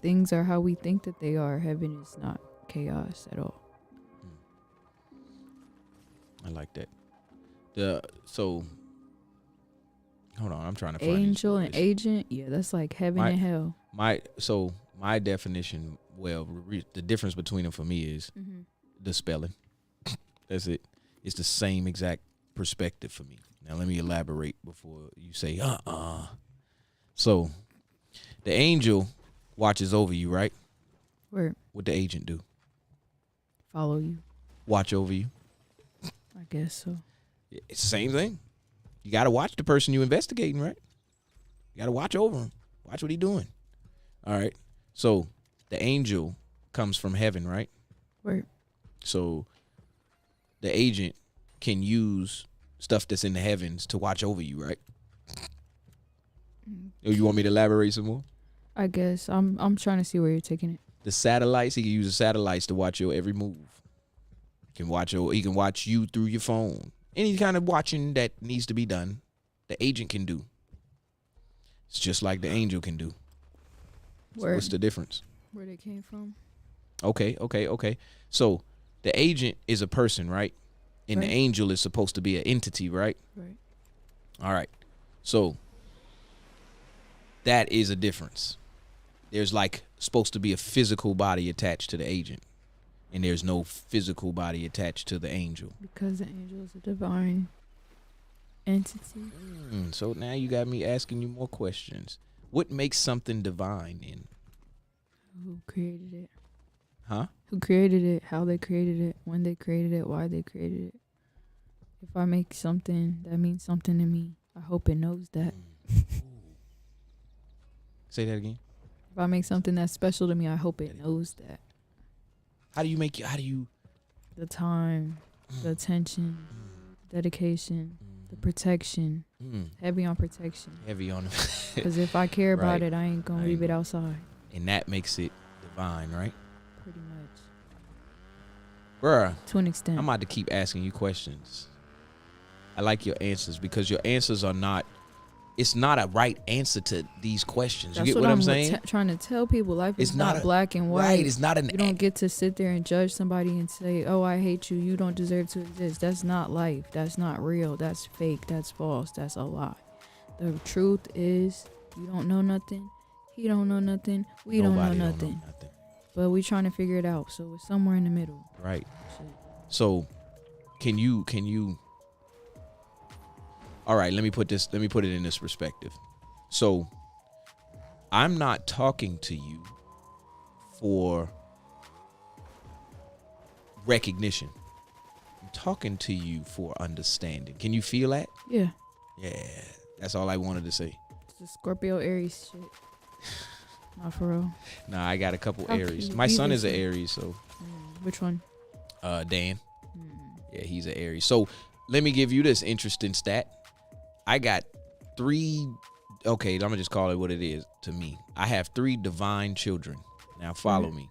things are how we think that they are, heaven is not chaos at all. I like that. So hold on, I'm trying to find angel and agent. Yeah, that's like heaven and hell. My definition, the difference between them for me is the spelling. That's it. It's the same exact perspective for me. Now let me elaborate before you say So the angel watches over you, right? Where? What the agent do? Follow you. Watch over you. I guess so. It's the same thing. You got to watch the person you investigating, right? You got to watch over him. Watch what he doing. All right. So the angel comes from heaven, right? Right. So the agent can use stuff that's in the heavens to watch over you, right? You want me to elaborate some more? I guess I'm trying to see where you're taking it. The satellites, he can use the satellites to watch your every move. He can watch you through your phone. Any kind of watching that needs to be done, the agent can do. It's just like the angel can do. So what's the difference? Where they came from? Okay. So the agent is a person, right? And the angel is supposed to be an entity, right? Right. All right. So that is a difference. There's like supposed to be a physical body attached to the agent, and there's no physical body attached to the angel. Because the angel is a divine entity. So now you got me asking you more questions. What makes something divine in? Who created it? Huh? Who created it? How they created it? When they created it? Why they created it? If I make something, that means something to me. I hope it knows that. Say that again. If I make something that's special to me, I hope it knows that. How do you the time, the attention, dedication, The protection. Heavy on protection. Heavy on it. Because if I care about Right. it, I ain't going to leave it outside. And that makes it divine, right? Pretty much. Bruh, To an extent. I'm about to keep asking you questions. I like your answers because your answers are not, it's not a right answer to these questions. That's you get what I'm saying? saying? Trying to tell people life is It's not not black and white. Right, it's not an You don't get to sit there and judge somebody and say, oh, I hate you. You don't deserve to exist. That's not life. That's not real. That's fake. That's false. That's a lie. The truth is you don't know nothing. He don't know nothing. We Nobody don't know nothing. But we trying to figure it out. So it's somewhere in the middle. Right. Shit. So can you all right, let me put it in this perspective. So I'm not talking to you for recognition. I'm talking to you for understanding. Can you feel that? Yeah. Yeah. That's all I wanted to say. It's the Scorpio Aries shit. Not for real. Nah, I got a couple How Aries. cute. My son These is are an Aries, so Which one? Dan. Yeah, he's an Aries. So let me give you this interesting stat. I got 3. Okay, I'm gonna just call it what it is to me. I have 3 divine children. Now follow me.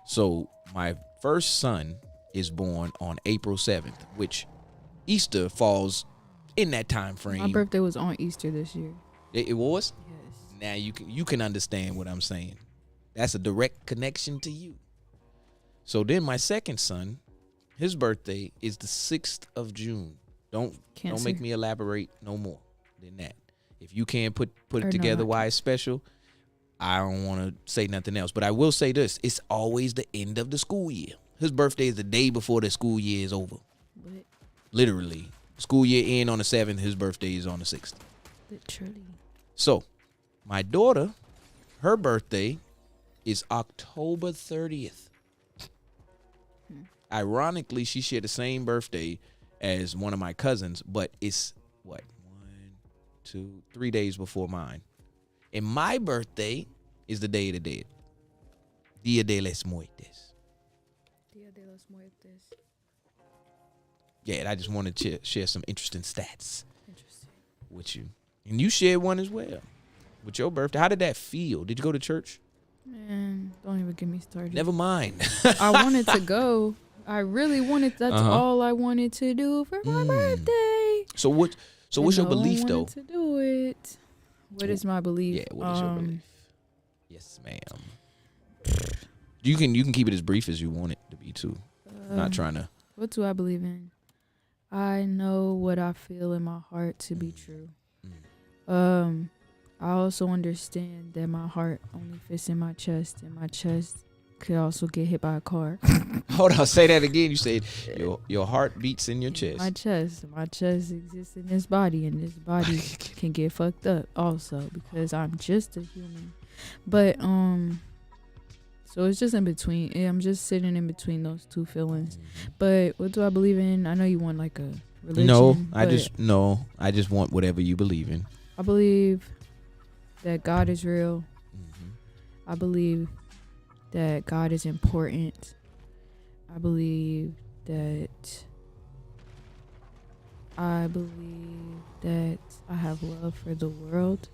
So my first son is born on April 7th, which Easter falls in that time frame. My birthday was on Easter this year. It was? Yes. Now you can understand what I'm saying. That's a direct connection to you. So then my second son, his birthday is the 6th of June. Don't make me elaborate no more than that. If you can't put it together why it's special, I don't want to say nothing else. But I will say this. It's always the end of the school year. His birthday is the day before the school year is over. What? Literally. School year end on the 7th. His birthday is on the 6th. Literally. So my daughter, her birthday is October 30th. Ironically, she shared the same birthday as one of my cousins, but it's 1, 2, 3 days before mine. And my birthday is the Day of the Dead. Dia de los Muertos. Dia de los Muertos. Yeah, and I just wanted to share some interesting stats Interesting. with you. And you shared one as well with your birthday. How did that feel? Did you go to church? Man, don't even get me started. Never mind. I wanted to go. I really wanted. That's all I wanted to do for my birthday. So what's your belief though? To do it. What is my belief? Yeah, what is your belief? Yes, ma'am. You can keep it as brief as you want it to be too. Not trying to. What do I believe in? I know what I feel in my heart to be true. I also understand that my heart only fits in my chest, and my chest could also get hit by a car. Hold on, say that again. You said your heart beats in your chest. My chest exists in this body, and this body can get fucked up also because I'm just a human. But so it's just in between. I'm just sitting in between those two feelings. But what do I believe in? I know you want like a religion. No, I just want whatever you believe in. I believe that God is real. I believe that God is important. I believe that I have love for the world,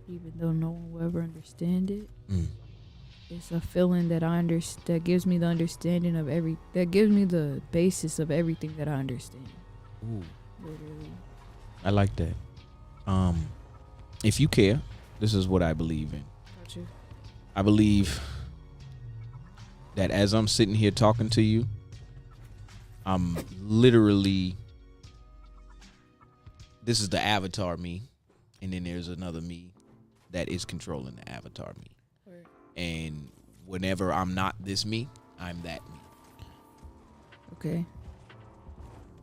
even though no one will ever understand it. It's a feeling that that gives me the understanding of that gives me the basis of everything that I understand. Ooh. Literally. I like that. If you care, this is what I believe in. Gotcha. I believe that as I'm sitting here talking to you, I'm literally, this is the avatar me, and then there's another me that is controlling the avatar me. Right. And whenever I'm not this me, I'm that me. Okay.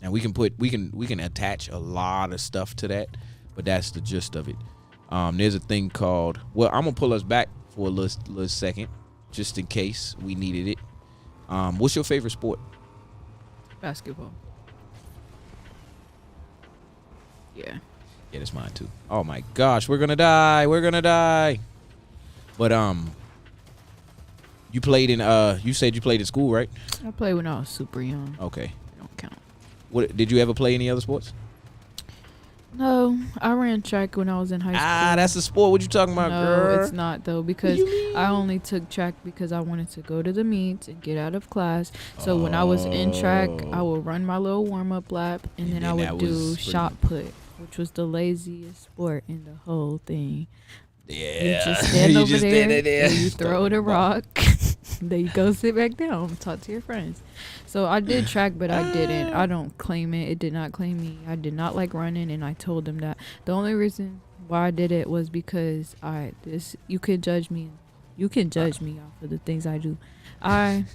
And we can attach a lot of stuff to that, but that's the gist of it. There's a thing called, well, I'm gonna pull us back for a little second, just in case we needed it. What's your favorite sport? Basketball. Yeah. Yeah, that's mine too. Oh my gosh, we're gonna die. But you played in you said you played in school, right? I played when I was super young. Okay. Don't count. What did you ever play any other sports? No, I ran track when I was in high school. That's a sport. What you talking about, no, girl? it's not though, because I only took track because I wanted to go to the meets and get out of class. So when I was in track, I would run my little warm up lap, and then I would do shot put, which was the laziest sport in the whole thing. Yeah. You just stand over there, there. you throw the rock, then you go sit back down, talk to your friends. So I did track, but I didn't. I don't claim it. It did not claim me. I did not like running, and I told them that. The only reason why I did it was because you could judge me. You can judge me off of the things I do. I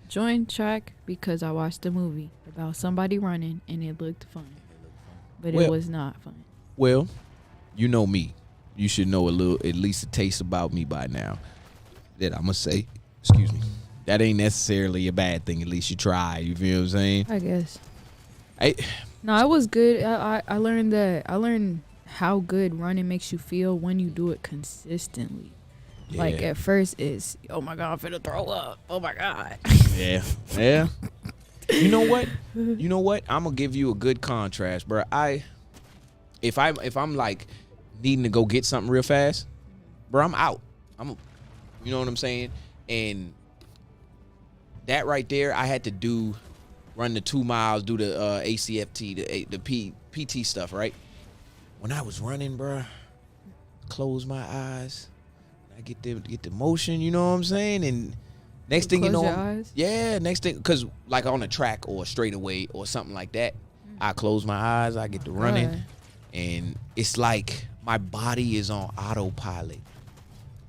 joined track because I watched a movie about somebody running, and it looked fun. But it was not fun. Well, you know me. You should know at least a taste about me by now. That I'm gonna say, excuse me, that ain't necessarily a bad thing. At least you try. You feel what I'm saying? I guess. No, it was good. I learned that. I learned how good running makes you feel when you do it consistently. Yeah. Like at first it's, oh my God, I'm finna throw up. Oh my God. Yeah. You know what? I'm gonna give you a good contrast, bro. If I'm like needing to go get something real fast, bro, I'm out. You know what I'm saying? And that right there, I had to run the 2 miles, do the ACFT, the PT stuff, right? When I was running, bro, close my eyes, I get the motion, you know what I'm saying? And next thing you know, next thing, because like on a track or a straightaway or something like that, I close my eyes, I get to running, and it's like my body is on autopilot.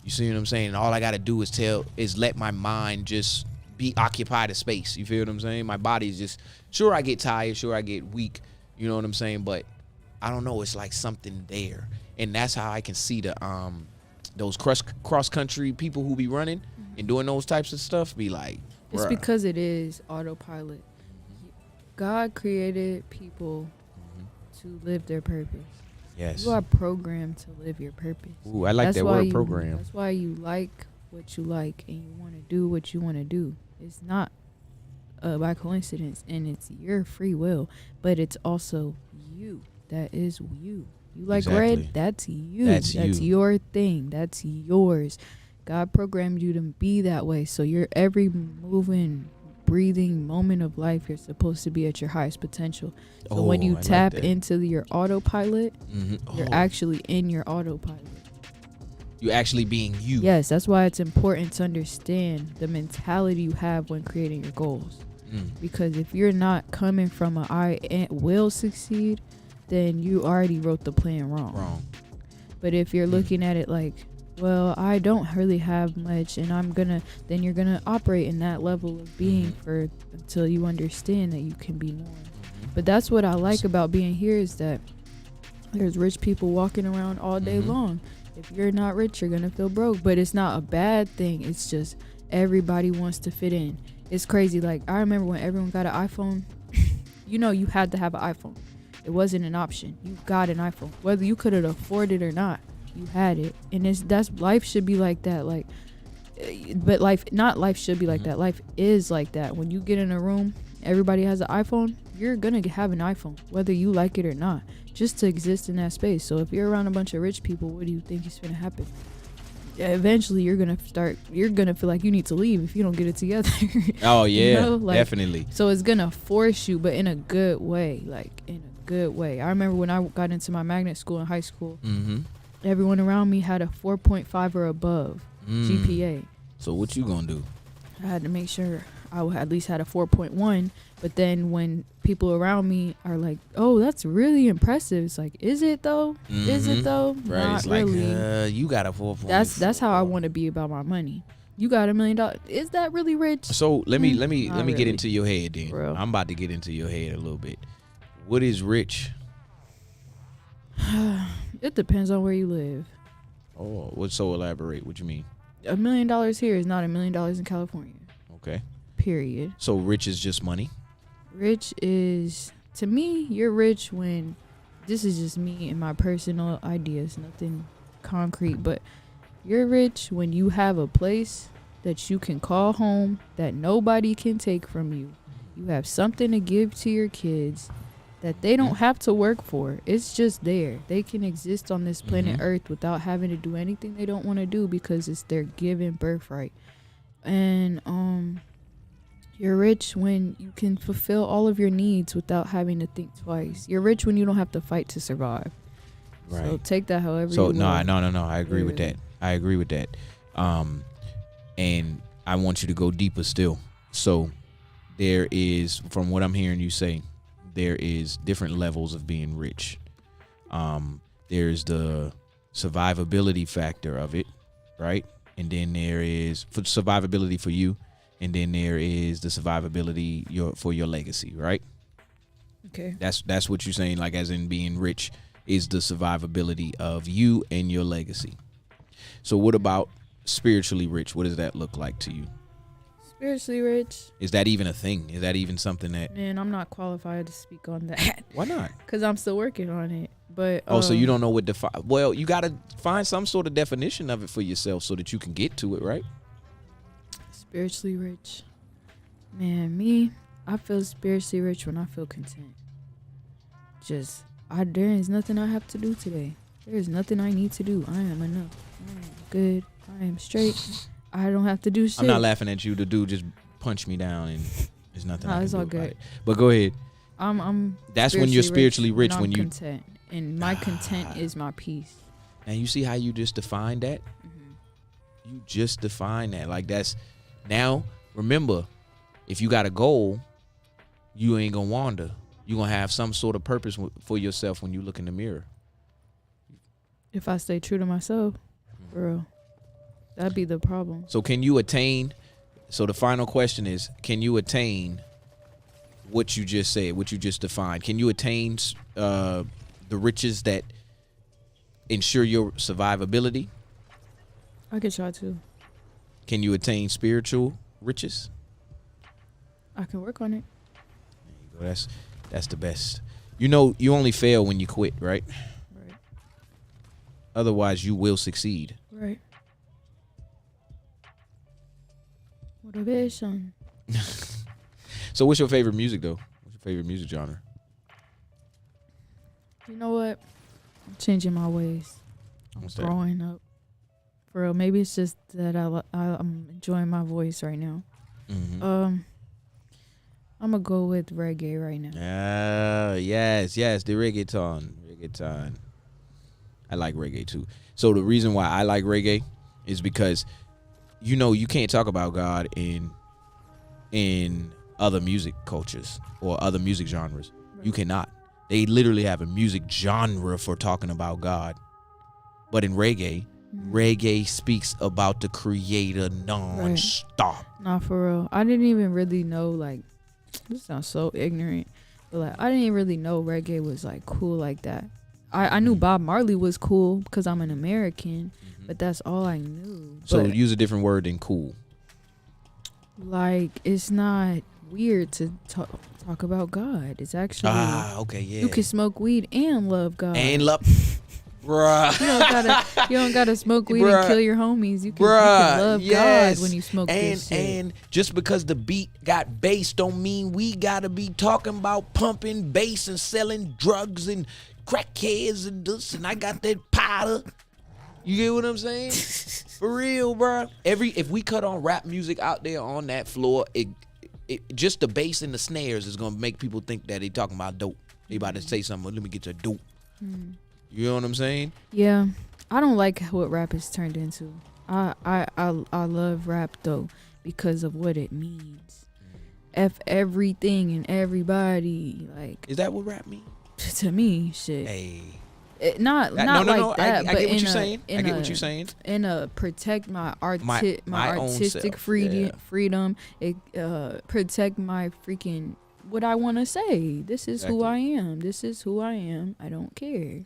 You see what I'm saying? And all I got to do is let my mind just be occupied a space. You feel what I'm saying? My body's just, sure, I get tired, sure, I get weak, you know what I'm saying? But I don't know, it's like something there. And that's how I can see those cross country people who be running and doing those types of stuff be like, bruh. It's because it is autopilot. God created people to live their purpose. Yes. You are programmed to live your purpose. Ooh, I like that word, program. That's why you like what you like and you want to do what you want to do. It's not by coincidence, and it's your free will, but it's also you. That is you. You like red? That's you. That's your thing. That's yours. God programmed you to be that way. So your every moving, breathing moment of life, you're supposed to be at your highest potential. So when you tap into your autopilot, you're actually in your autopilot. You're actually being you. Yes, that's why it's important to understand the mentality you have when creating your goals. Because if you're not coming from I will succeed, then you already wrote the plan wrong. But if you're looking at it like, well, I don't really have much, and then you're gonna operate in that level of being until you understand that you can be more. But that's what I like about being here, is that there's rich people walking around all day long. If you're not rich, you're gonna feel broke. But it's not a bad thing. It's just everybody wants to fit in. It's crazy. Like, I remember when everyone got an iPhone, you had to have an iPhone. It wasn't an option. You got an iPhone. Whether you could afford it or not, you had it. And that's life should be like that. Like, but life should be like that. Life is like that. When you get in a room, everybody has an iPhone, you're gonna have an iPhone, whether you like it or not, just to exist in that space. So if you're around a bunch of rich people, what do you think is gonna happen? Eventually you're gonna feel like you need to leave if you don't get it together. Oh yeah, definitely. So it's gonna force you, but in a good way. I remember when I got into my magnet school in high school, everyone around me had a 4.5 or above GPA. So what you gonna do? I had to make sure I at least had a 4.1. But then when people around me are like, oh, that's really impressive, it's like, is it though? Is it though? Right. Not it's really. Like, you got a 4.4. That's how I want to be about my money. You got $1 million. Is that really rich? So let me get into your head then. Bro. I'm about to get into your head a little bit. What is rich? It depends on where you live. Oh, what's so elaborate? What you mean? $1 million here is not $1 million in California. Okay. Period. So rich is just money? Rich is, to me, you're rich when, this is just me and my personal ideas, nothing concrete, but you're rich when you have a place that you can call home that nobody can take from you. You have something to give to your kids, that they don't have to work for. It's just there. They can exist on this planet Earth without having to do anything they don't want to do because it's their given birthright. And you're rich when you can fulfill all of your needs without having to think twice. You're rich when you don't have to fight to survive. Right. So take that however you So want. no. I agree with that. I agree with that. And I want you to go deeper still. So there is, from what I'm hearing you say, there is different levels of being rich. There's the survivability factor of it, right? And then there is for survivability for you, and then there is the survivability for your legacy, right? Okay. That's what you're saying, like as in being rich is the survivability of you and your legacy. So what about spiritually rich? What does that look like to you? Spiritually rich. Is that even a thing? Is that even something that... Man, I'm not qualified to speak on that. Why not? Because I'm still working on it. But so you don't know what well, you got to find some sort of definition of it for yourself so that you can get to it, right? Spiritually rich. Man, I feel spiritually rich when I feel content. There is nothing I have to do today. There is nothing I need to do. I am enough. I am good. I am straight. I don't have to do shit. I'm not laughing at you. The dude just punched me down and there's nothing I can it's do all about good. it. But go ahead. I'm That's when you're spiritually rich when I'm you content. And my content is my peace. And you see how you just defined that? Mm-hmm. You just defined that. Like that's now, remember, if you got a goal, you ain't gonna wander. You're gonna have some sort of purpose for yourself when you look in the mirror. If I stay true to myself, for real, that'd be the problem. So can you attain? So the final question is, can you attain what you just said, what you just defined? Can you attain the riches that ensure your survivability? I could try to. Can you attain spiritual riches? I can work on it. There you go. That's the best. You know, you only fail when you quit, right? Right. Otherwise, you will succeed. Right. Motivation. So what's your favorite music, though? What's your favorite music genre? You know what? I'm changing my ways. I'm growing up. For real. Maybe it's just that I'm enjoying my voice right now. Mm-hmm. I'm going to go with reggae right now. Yes, the reggaeton. I like reggae, too. So the reason why I like reggae is because, you know, you can't talk about God in other music cultures or other music genres. Right. You cannot. They literally have a music genre for talking about God. But in reggae, reggae speaks about the creator non-stop. Right. Nah, for real. I didn't even really know, like, this sounds so ignorant, but like I didn't really know reggae was like cool like that. I knew Bob Marley was cool because I'm an American, but that's all I knew. So but, use a different word than cool. Like it's not weird to talk about God. It's actually okay, yeah. You can smoke weed and love God. And love. Bruh. You don't gotta smoke weed and kill your homies. You can love God when you smoke this shit. And just because the beat got bass don't mean we gotta be talking about pumping bass and selling drugs and crackheads and this and I got that powder. You get what I'm saying? For real, bruh. If we cut on rap music out there on that floor, it just the bass and the snares is gonna make people think that they talking about dope. They about to say something. Let me get your dope. You know what I'm saying? Yeah, I don't like what rap is turned into. I love rap though because of what it means. F everything and everybody. Like, is that what rap means? To me, shit. Hey. Not that. I but get what you're saying. I get what you're saying. And protect my my artistic freedom. It protect my freaking what I want to say. This is who I am. This is who I am. I don't care.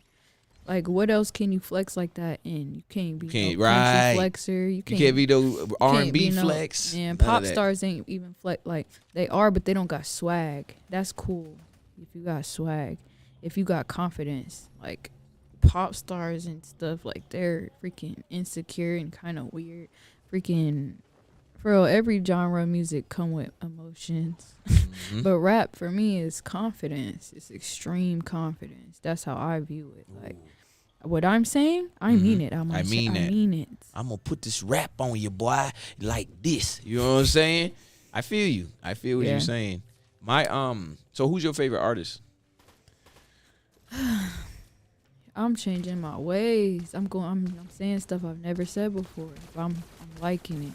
Like, what else can you flex like that in? You can't be no country flexer. You can't be no R&B flex. And pop stars ain't even flex. Like, they are, but they don't got swag. That's cool if you got swag. If you got confidence. Like, pop stars and stuff, like, they're freaking insecure and kind of weird. Freaking For real, every genre of music come with emotions. But rap for me is confidence. It's extreme confidence. That's how I view it. Like what I'm saying, I mean it. I mean it. I'm gonna put this rap on you, boy, like this. You know what I'm saying? I feel you. I feel what you're saying. My So who's your favorite artist? I'm changing my ways. I'm saying stuff I've never said before. I'm liking it.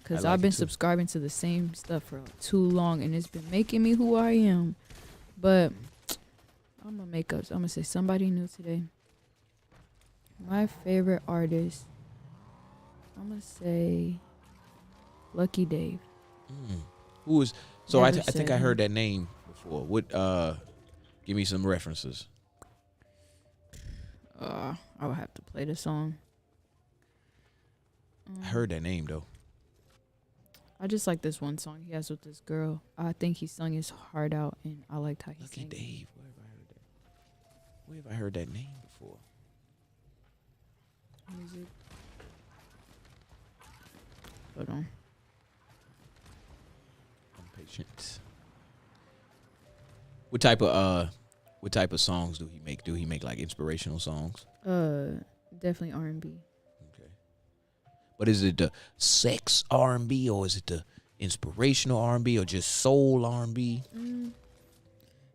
Because I've been subscribing to the same stuff for too long, and it's been making me who I am. But I'm going to say somebody new today. My favorite artist, I'm going to say Lucky Dave. Who is, so I think I heard that name before. What, give me some references. I would have to play the song. I heard that name, though. I just like this one song he has with this girl. I think he sung his heart out, and I liked how he sang. Lucky Dave. Where have I heard that? Where have I heard that name before? Music. Hold on. I'm patient. What type of songs do he make? Do he make like inspirational songs? Definitely R&B. But is it the sex R&B, or is it the inspirational R&B, or just soul R&B?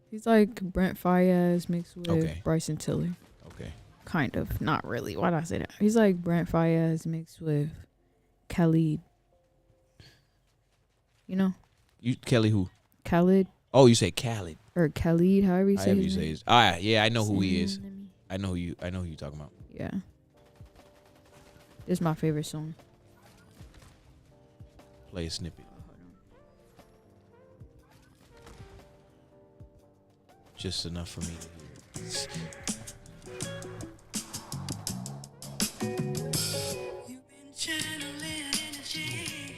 He's like Brent Faiyaz mixed with Bryson Tiller. Okay. Kind of. Not really. Why did I say that? He's like Brent Faiyaz mixed with Khalid. You know? Kelly who? Khalid. Oh, you say Khalid. Or Khalid, however you say his name. His. Yeah, I know who he is. I know who you're talking about. Yeah. This is my favorite song. Play a snippet. Just enough for me to hear.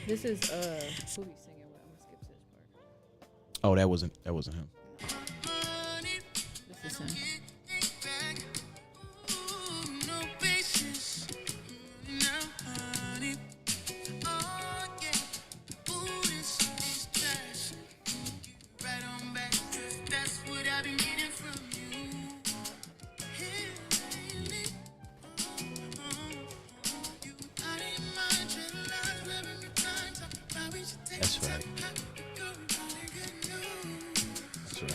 This is who he's singing with. I'm gonna skip this part. Oh, that wasn't him. This is him. That's right. That's right.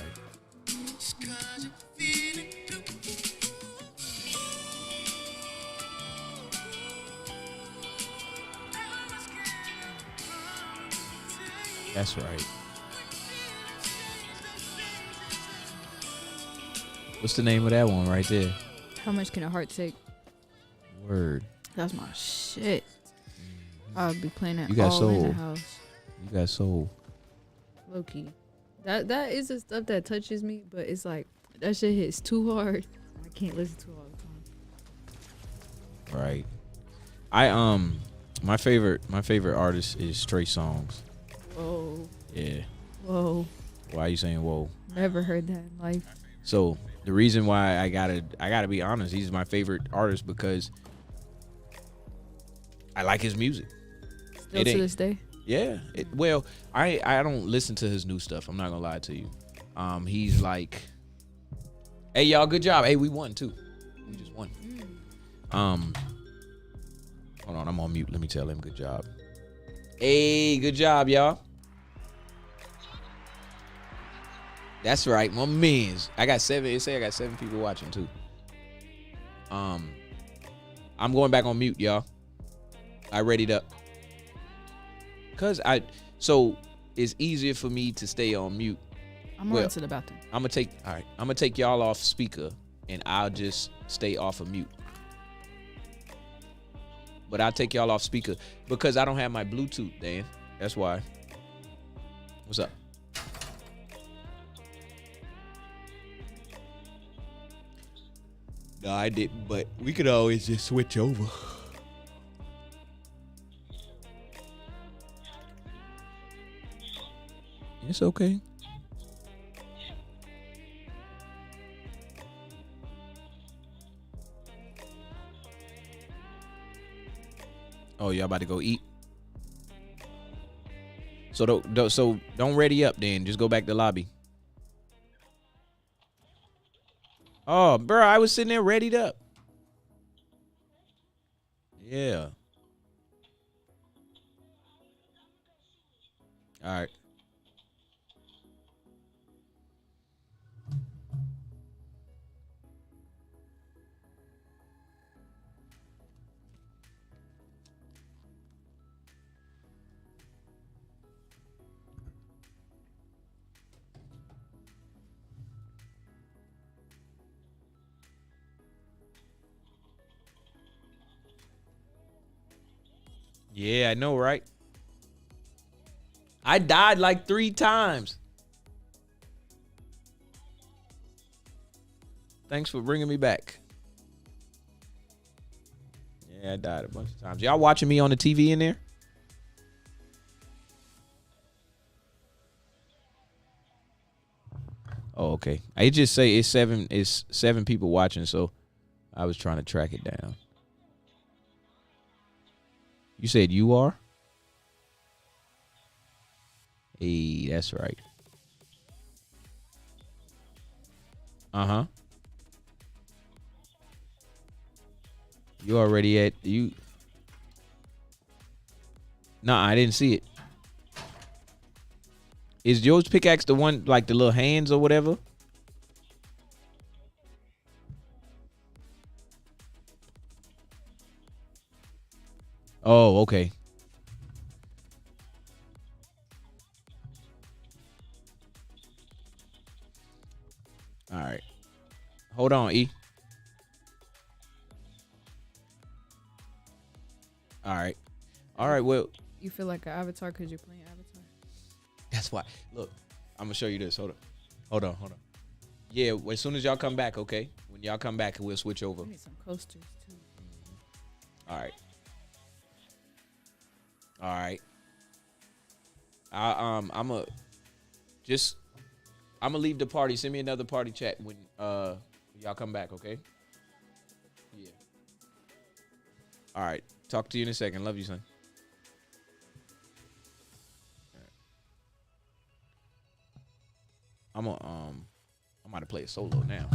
That's right. What's the name of that one right there? How much can a heart take? Word. That's my shit. I'll be playing that You got all soul. in the house. You got soul. Low key. That is the stuff that touches me, but it's like that shit hits too hard. I can't listen to it all the time. Right. I my favorite artist is Trey Songz. Whoa. Yeah. Whoa. Why are you saying whoa? Never heard that in life. So the reason why I gotta be honest, he's my favorite artist because I like his music. Still to this day? Yeah. Well, I don't listen to his new stuff. I'm not gonna lie to you. He's like, hey y'all, good job. Hey, we won too. We just won. Hold on, I'm on mute. Let me tell him good job. Hey, good job, y'all. That's right, my mans. I got 7. It say I got 7 people watching too. I'm going back on mute, y'all. I readied up. So it's easier for me to stay on mute. I'm going to the bathroom. I'm gonna take y'all off speaker and I'll just stay off of mute. But I'll take y'all off speaker because I don't have my Bluetooth, Dan. That's why. What's up? No, I didn't, but we could always just switch over. It's okay. Oh, y'all about to go eat? So don't ready up then. Just go back to lobby. Oh, bro, I was sitting there readied up. Yeah. All right. Yeah, I know, right? I died like 3 times. Thanks for bringing me back. Yeah, I died a bunch of times. Y'all watching me on the TV in there? Oh, okay. I just say it's 7 people watching, so I was trying to track it down. You said you are? Hey, that's right. Uh-huh. You already at you. Nah, I didn't see it. Is Joe's pickaxe the one like the little hands or whatever? Oh, okay. All right. Hold on, E. All right. All right, well. You feel like an avatar because you're playing Avatar? That's why. Look, I'm going to show you this. Hold on. Yeah, as soon as y'all come back, okay? When y'all come back, we'll switch over. I need some coasters, too. All right. All right. I'm gonna leave the party. Send me another party chat when y'all come back, okay? Yeah. All right. Talk to you in a second. Love you, son. I'm about to play a solo now.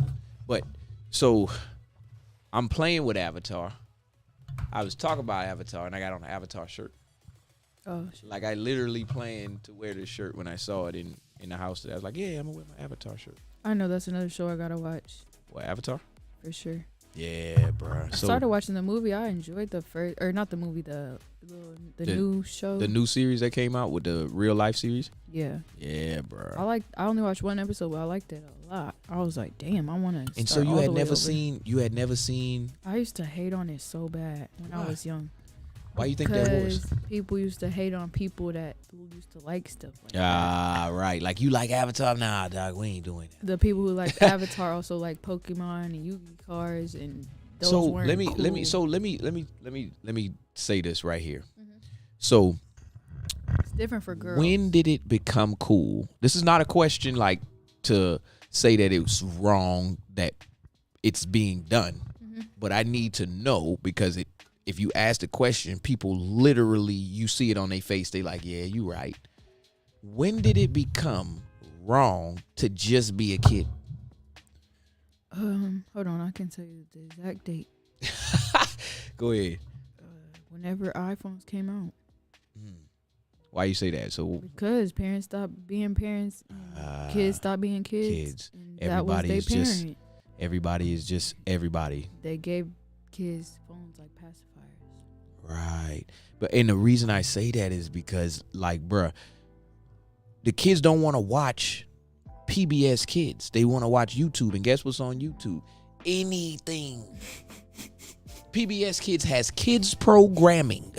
But so I'm playing with Avatar. I was talking about Avatar and I got on an Avatar shirt. Oh, shit. Like I literally planned to wear this shirt when I saw it in the house today. I was like, yeah, I'm gonna wear my Avatar shirt. I know that's another show I gotta watch. What, Avatar? For sure. Yeah, bro. I started watching the movie. I enjoyed the first, or not the movie, the new show. The new series that came out with the real life series. Yeah. Yeah, bro. I only watched one episode, but I liked it a lot. I was like, damn, I want to. And so you had never seen. I used to hate on it so bad when I was young. Why you think that was? Because people used to hate on people that used to like stuff like that. Right. Like you like Avatar? Nah, dog, we ain't doing that. The people who like Avatar also like Pokemon and Yu-Gi cards and those so weren't let me say this right here. Mm-hmm. So it's different for girls. When did it become cool? This is not a question like to say that it was wrong that it's being done, but I need to know because if you ask the question, people literally, you see it on their face. They like, yeah, you right. When did it become wrong to just be a kid? Hold on. I can tell you the exact date. Go ahead. Whenever iPhones came out. Why you say that? So because parents stopped being parents, kids stopped being kids. Everybody is just everybody is just everybody. They gave kids phones like pacifiers. Right. And the reason I say that is because, like, bruh, the kids don't want to watch PBS Kids. They want to watch YouTube. And guess what's on YouTube? Anything. PBS Kids has kids programming.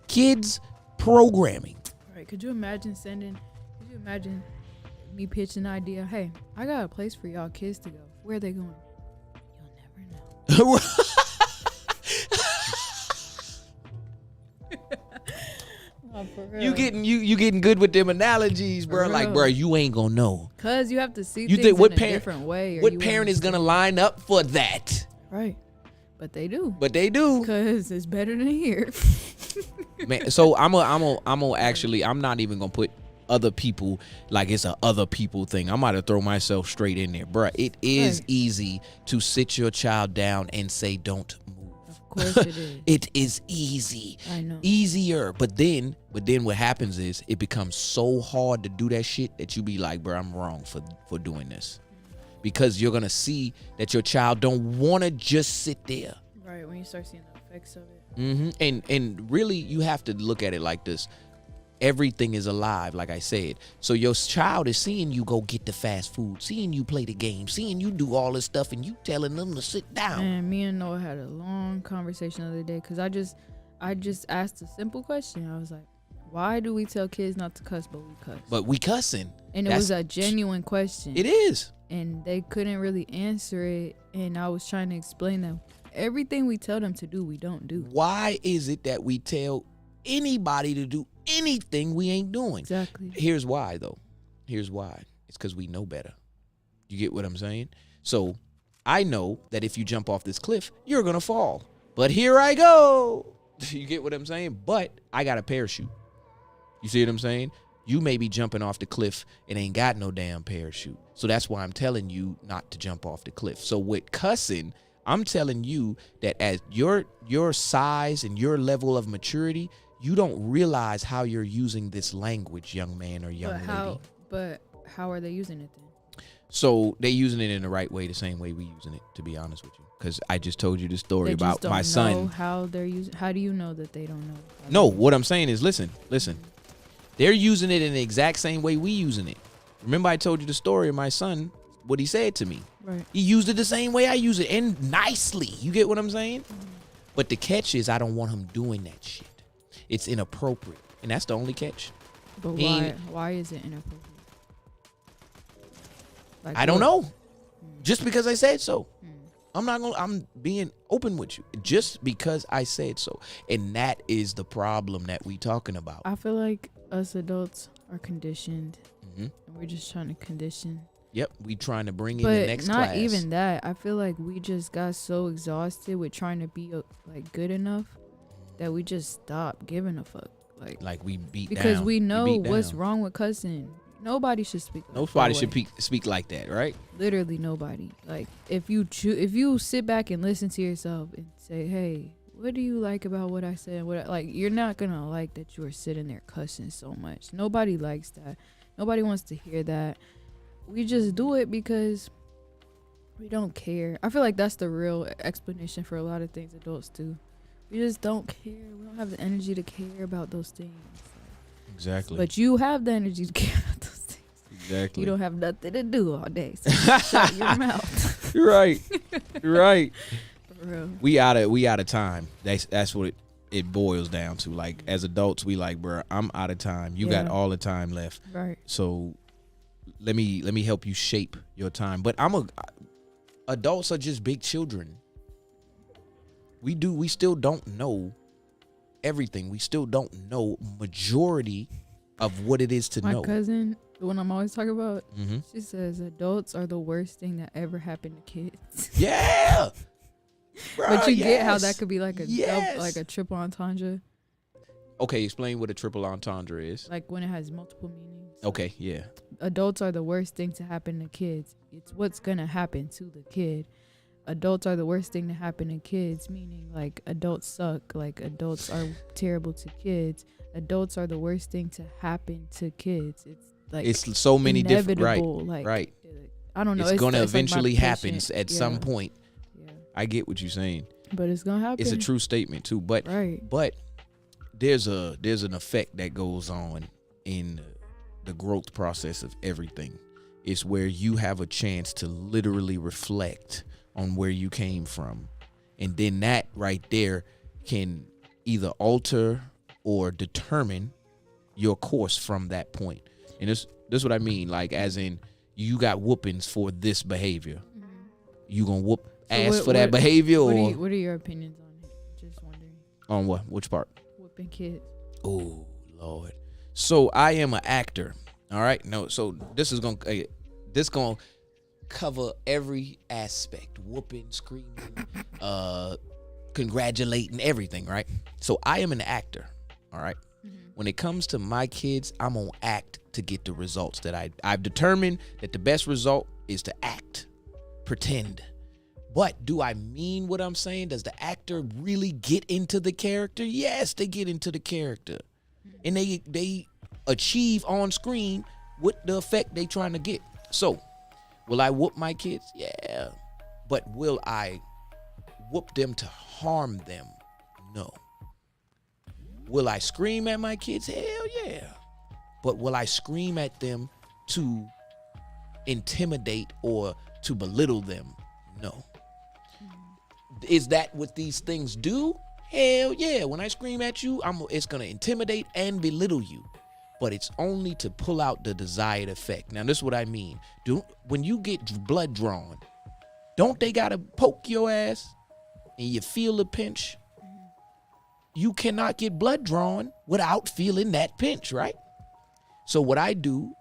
Kids programming. Right. Could you imagine me pitching an idea? Hey, I got a place for y'all kids to go. Where are they going? You'll never know. You getting good with them analogies, bro. Like, bro, you ain't gonna know. Cause you have to see things in a different way. What parent is gonna line up for that? Right. But they do. But they do. Because it's better than here. Man, so I'm not even gonna put other people like it's a other people thing. I'm about to throw myself straight in there, bruh. It is easy to sit your child down and say, don't move. Of course it is. It is easy. I know. Easier. But then what happens is it becomes so hard to do that shit that you be like, bruh, I'm wrong for doing this. Because you're gonna see that your child don't wanna just sit there. Right, when you start seeing the effects of it. Mm-hmm. And really, you have to look at it like this. Everything is alive, like I said. So your child is seeing you go get the fast food, seeing you play the game, seeing you do all this stuff, and you telling them to sit down. And me and Noah had a long conversation the other day because I just asked a simple question. I was like, why do we tell kids not to cuss, but we cuss? But we cussing. And it was a genuine question. It is. And they couldn't really answer it. And I was trying to explain that everything we tell them to do, we don't do. Why is it that we tell anybody to do anything we ain't doing? Exactly. Here's why, though. Here's why. It's because we know better. You get what I'm saying? So I know that if you jump off this cliff, you're going to fall. But here I go. You get what I'm saying? But I got a parachute. You see what I'm saying? You may be jumping off the cliff and ain't got no damn parachute. So that's why I'm telling you not to jump off the cliff. So with cussing, I'm telling you that as your size and your level of maturity, you don't realize how you're using this language, young man or young lady. But how are they using it then? So they're using it in the right way, the same way we using it, to be honest with you. Because I just told you the story about my son. How they're using? How do you know that they don't know? No, what I'm saying is, listen. They're using it in the exact same way we using it. Remember I told you the story of my son, what he said to me. Right. He used it the same way I use it, and nicely. You get what I'm saying? Mm-hmm. But the catch is I don't want him doing that shit. It's inappropriate. And that's the only catch. But why is it inappropriate? Like I don't know. Just because I said so. I'm being open with you. Just because I said so. And that is the problem that we talking about. I feel like us adults are conditioned. Mm-hmm. And we're just trying to condition. Yep, we trying to bring in the next class. But not even that. I feel like we just got so exhausted with trying to be like good enough that we just stopped giving a fuck. Like we beat down. Because we know what's wrong with cussing. Nobody should speak. Nobody should speak like that, right? Literally nobody. Like if you sit back and listen to yourself and say, "Hey, what do you like about what I said?" You're not gonna like that you are sitting there cussing so much. Nobody likes that. Nobody wants to hear that. We just do it because we don't care. I feel like that's the real explanation for a lot of things adults do. We just don't care. We don't have the energy to care about those things. Exactly. But you have the energy to care about those things. Exactly. You don't have nothing to do all day. So shut your mouth. You're right. You're right. For real. We out of time. That's what it boils down to. Like as adults, we like, bro, I'm out of time. You got all the time left. Right. So let me help you shape your time. But adults are just big children. We still don't know everything. We still don't know majority of what it is to know. My cousin, the one I'm always talking about, Mm-hmm. she says adults are the worst thing that ever happened to kids. Yeah. Bruh, but you get how that could be like a yes. a triple entendre. Okay, explain what a triple entendre is. Like when it has multiple meanings. Okay, yeah. Adults are the worst thing to happen to kids. It's what's gonna happen to the kid. Adults are the worst thing to happen to kids, meaning like adults suck, like adults are terrible to kids. Adults are the worst thing to happen to kids. It's like it's so many different right. I don't know. It's gonna eventually happen at yeah. some point. Yeah. I get what you're saying. But it's gonna happen. It's a true statement too. But there's an effect that goes on in the growth process of everything. It's where you have a chance to literally reflect on where you came from, and then that right there can either alter or determine your course from that point. And this is what I mean, like as in you got whoopings for this behavior. Mm-hmm. You gonna whoop ass for that behavior, or what are your opinions on it? Just wondering. On what? Which part? Whooping kids. Oh Lord. So I am an actor. All right. No. So this is gonna cover every aspect, whooping, screaming, congratulating, everything, right? So I am an actor, all right? When it comes to my kids, I'm gonna act to get the results that I've determined that the best result is to act, pretend. But do I mean what I'm saying? Does the actor really get into the character? Yes, they get into the character. And they achieve on screen what the effect they trying to get. So, will I whoop my kids? Yeah. But will I whoop them to harm them? No. Will I scream at my kids? Hell yeah. But will I scream at them to intimidate or to belittle them? No. Is that what these things do? Hell yeah. When I scream at you, it's going to intimidate and belittle you. But it's only to pull out the desired effect. Now, this is what I mean. When you get blood drawn, don't they got to poke your ass and you feel the pinch? You cannot get blood drawn without feeling that pinch, right? So what I do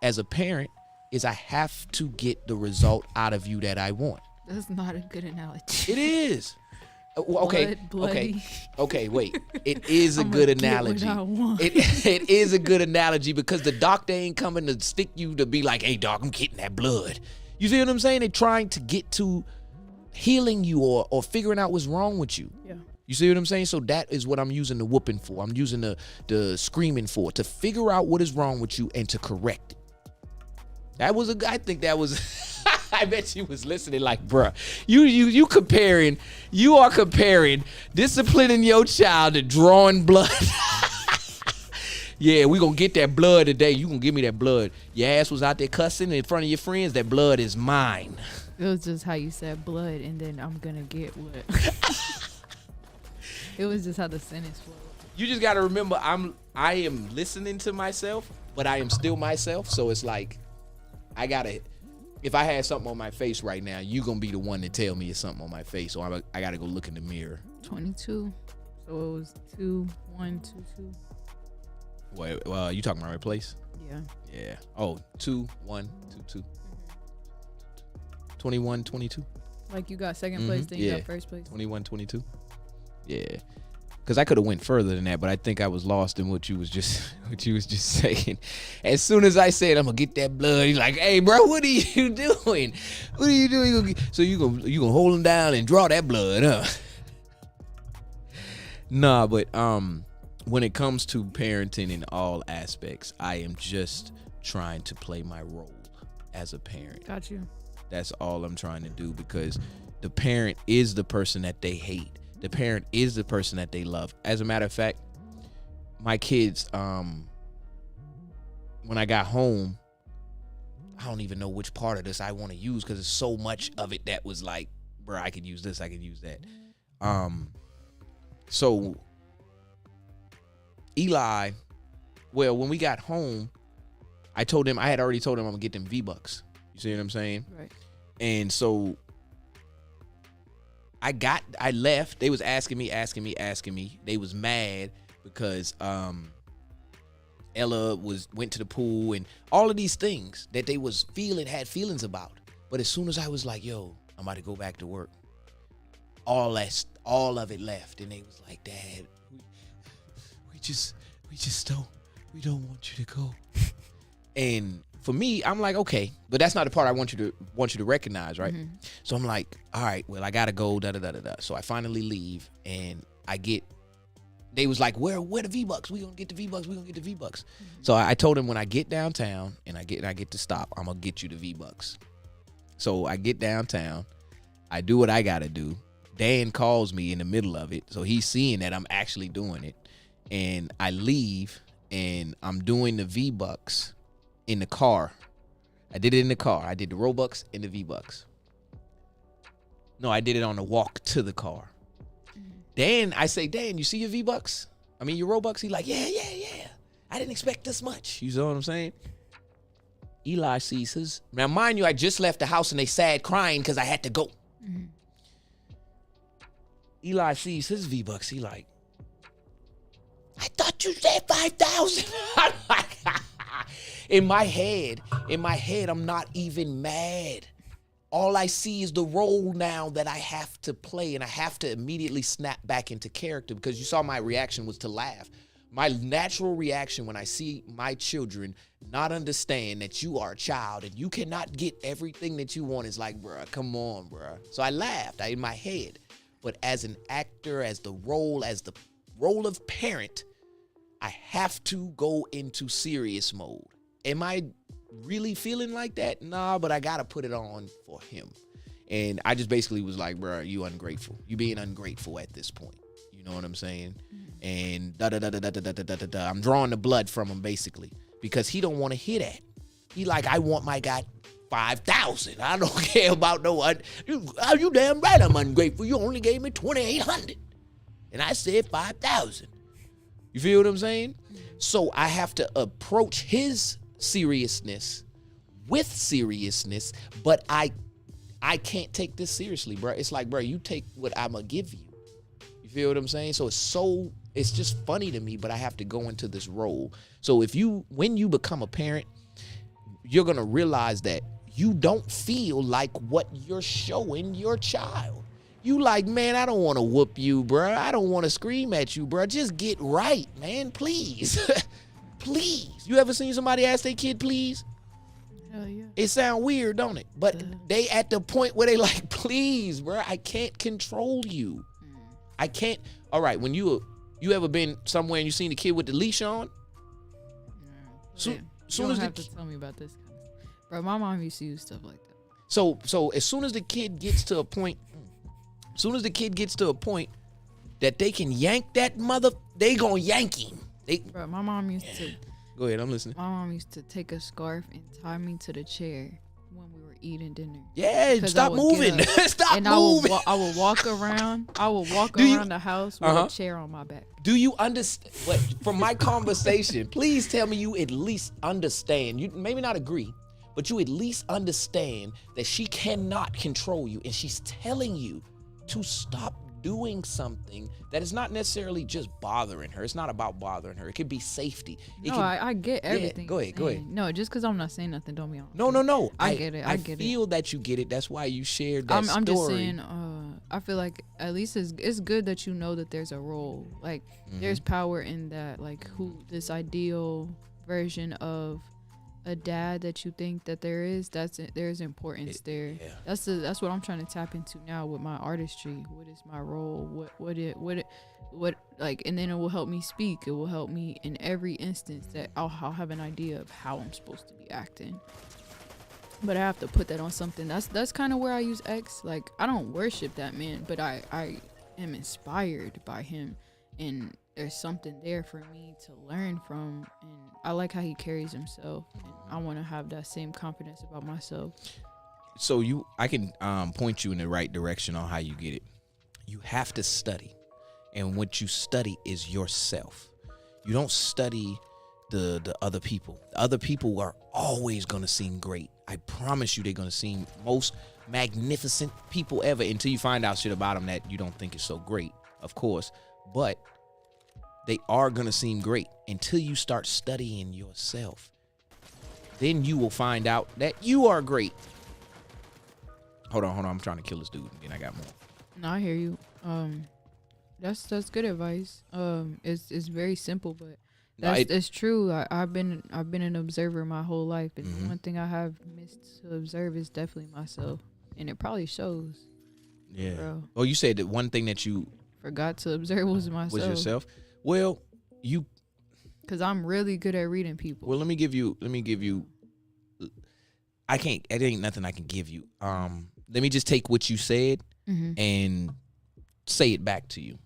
as a parent is I have to get the result out of you that I want. That's not a good analogy. It is. Okay. Bloody. Okay. Wait. It is a good analogy. It is a good analogy because the doctor ain't coming to stick you to be like, hey, dog, I'm getting that blood. You see what I'm saying? They're trying to get to healing you or figuring out what's wrong with you. Yeah. You see what I'm saying? So that is what I'm using the whooping for. I'm using the screaming for, to figure out what is wrong with you and to correct it. I think that was, I bet you was listening like, bruh, you are comparing disciplining your child to drawing blood. Yeah, we gonna get that blood today. You gonna give me that blood. Your ass was out there cussing in front of your friends. That blood is mine. It was just how you said blood and then I'm gonna get what. It was just how the sentence flowed. You just gotta remember, I am listening to myself, but I am still myself. So it's like, if I had something on my face right now, you gonna be the one to tell me it's something on my face. So I gotta go look in the mirror. 22. So it was 2, 1, 2, 2. Wait, well, you talking about my place? Yeah. Yeah. Oh, 2, 1, 2, 2. 21, 22. Like you got second place, then you got first place. 21, 22. Yeah. Because I could have went further than that, but I think I was lost in what you was just saying. As soon as I said I'm gonna get that blood, he's like, "Hey, bro, what are you doing? What are you doing? So you gonna hold him down and draw that blood, huh?" Nah, but when it comes to parenting in all aspects, I am just trying to play my role as a parent. Got you. That's all I'm trying to do, because the parent is the person that they hate. The parent is the person that they love. As a matter of fact, my kids, when I got home, I don't even know which part of this I want to use because there's so much of it that was like, bro, I could use this, I could use that. So Eli, well, when we got home, I had already told him I'm gonna get them V-Bucks. You see what I'm saying? Right. And so I left. They was asking me. They was mad because Ella went to the pool and all of these things that they was had feelings about. But as soon as I was like, yo, I'm about to go back to work, all of it left. And they was like, Dad, we don't want you to go. And for me, I'm like, okay, but that's not the part I want you to recognize, right? Mm-hmm. So I'm like, all right, well, I gotta go, da da da da da. So I finally leave, and they was like, where the V-Bucks? We gonna get the V-Bucks. Mm-hmm. So I told him when I get downtown and I get to stop, I'm gonna get you the V-Bucks. So I get downtown, I do what I gotta do. Dan calls me in the middle of it, so he's seeing that I'm actually doing it, and I leave, and I'm doing the V-Bucks in the car. I did it in the car. I did the Robux and the V-Bucks. No, I did it on the walk to the car. Dan, I say, Dan, you see your V-Bucks? I mean, your Robux? He's like, yeah. I didn't expect this much. You know what I'm saying? Eli sees his. Now, mind you, I just left the house and they sad crying because I had to go. Mm-hmm. Eli sees his V-Bucks. He like, I thought you said 5,000. I'm like, in my head, I'm not even mad. all I see is the role now that I have to play, and I have to immediately snap back into character, because you saw my reaction was to laugh. My natural reaction when I see my children not understand that you are a child and you cannot get everything that you want is like, bruh, come on, bruh. So I laughed in my head. But as an actor, as the role of parent, I have to go into serious mode. Am I really feeling like that? Nah, but I got to put it on for him. And I just basically was like, bruh, you ungrateful. You being ungrateful at this point. You know what I'm saying? And da-da-da-da-da-da-da-da-da. I'm drawing the blood from him, basically, because he don't want to hear that. He like, I want my guy 5,000. I don't care about no one. You damn right I'm ungrateful. You only gave me 2,800. And I said 5,000. You feel what I'm saying? So I have to approach his seriousness with seriousness, but I can't take this seriously, bro. It's like, bro, you take what I'm going to give you. You feel what I'm saying? So it's just funny to me, but I have to go into this role. So when you become a parent, you're going to realize that you don't feel like what you're showing your child. You like, man, I don't want to whoop you, bro. I don't want to scream at you, bro. Just get right, man, please. Please. You ever seen somebody ask their kid, please? Hell yeah. It sound weird, don't it? But they at the point where they like, please, bro, I can't control you. I can't. All right, when you ever been somewhere and you seen a kid with the leash on? You don't have to tell me about this kind of stuff. Bro, my mom used to use stuff like that. So as soon as the kid gets to a point, that they can yank that mother, they gonna yank him. Bro, my mom used to. Go ahead, I'm listening. My mom used to take a scarf and tie me to the chair when we were eating dinner. Yeah, stop moving. Stop moving. I would walk around. Around the house with a chair on my back. Do you understand? What, from my conversation, please tell me you at least understand. You maybe not agree, but you at least understand that she cannot control you, and she's telling you to stop doing something that is not necessarily just bothering her. It's not about bothering her. It could be safety. I get everything. Yeah, go ahead. No, just because I'm not saying nothing don't mean No. I get it. I feel that you get it. That's why you shared that story. I'm just saying, I feel like at least it's good that you know that there's a role. Like, there's power in that. Like, this ideal version of a dad that you think that there's importance there. Yeah. That's what I'm trying to tap into now with my artistry. What is my role? What like, and then it will help me speak. It will help me in every instance that I'll have an idea of how I'm supposed to be acting. But I have to put that on something. That's kind of where I use X. Like, I don't worship that man, but I am inspired by him, and there's something there for me to learn from, and I like how he carries himself, and I want to have that same confidence about myself. So I can point you in the right direction on how you get it. You have to study, and what you study is yourself. You don't study the other people. The other people are always going to seem great. I promise you they're going to seem most magnificent people ever until you find out shit about them that you don't think is so great, of course. But they are going to seem great until you start studying yourself. Then you will find out that you are great. Hold on. I'm trying to kill this dude, and then I got more. No, I hear you. That's good advice. It's very simple, but it's true. I've been an observer my whole life, and one thing I have missed to observe is definitely myself, and it probably shows. Yeah. Bro. Oh, you said that one thing that you forgot to observe was myself. Was yourself? Well, because I'm really good at reading people. Well, let me give you. It ain't nothing I can give you. Let me just take what you said and say it back to you.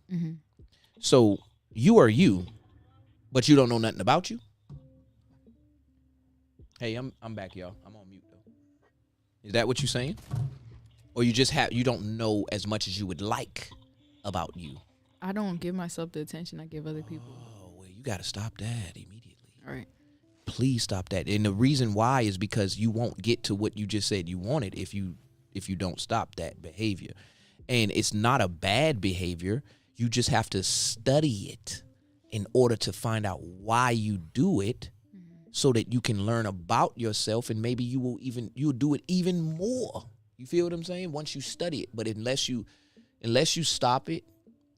So you are you, but you don't know nothing about you. Hey, I'm back, y'all. I'm on mute though. Is that what you're saying? Or you don't know as much as you would like about you? I don't give myself the attention I give other people. Oh, well, you got to stop that immediately. All right. Please stop that. And the reason why is because you won't get to what you just said you wanted if you don't stop that behavior. And it's not a bad behavior. You just have to study it in order to find out why you do it, so that you can learn about yourself, and maybe you'll do it even more. You feel what I'm saying? Once you study it, but unless you stop it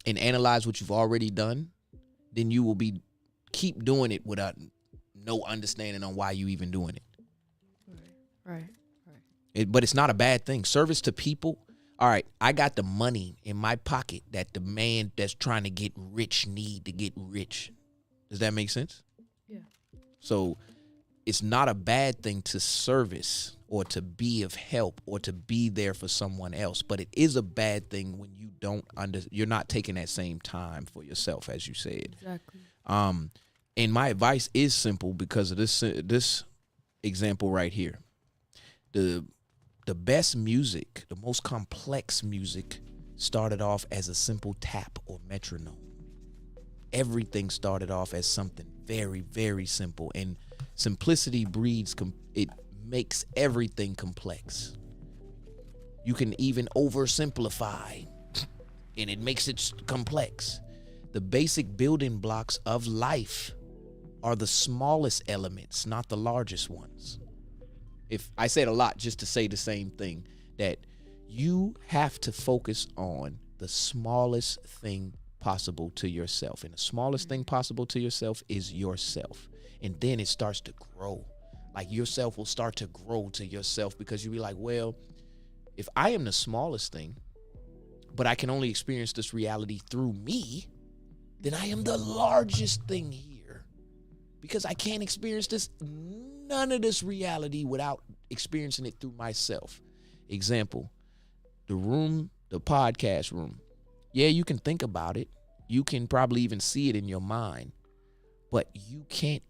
and analyze what you've already done, then you will keep doing it without no understanding on why you even doing it. Right. But it's not a bad thing. Service to people. All right, I got the money in my pocket that the man that's trying to get rich need to get rich. Does that make sense? Yeah. So it's not a bad thing to service or to be of help or to be there for someone else. But it is a bad thing when you you're not taking that same time for yourself, as you said. Exactly. And my advice is simple because of this example right here. The best music, the most complex music, started off as a simple tap or metronome. Everything started off as something very, very simple. And simplicity breeds, it makes everything complex. You can even oversimplify, and it makes it complex. The basic building blocks of life are the smallest elements, not the largest ones. If I said a lot just to say the same thing, that you have to focus on the smallest thing possible to yourself. And the smallest thing possible to yourself is yourself. And then it starts to grow. Like yourself will start to grow to yourself because you'll be like, well, if I am the smallest thing, but I can only experience this reality through me, then I am the largest thing here. Because I can't experience none of this reality without experiencing it through myself. Example, the podcast room. Yeah, you can think about it. You can probably even see it in your mind, but you can't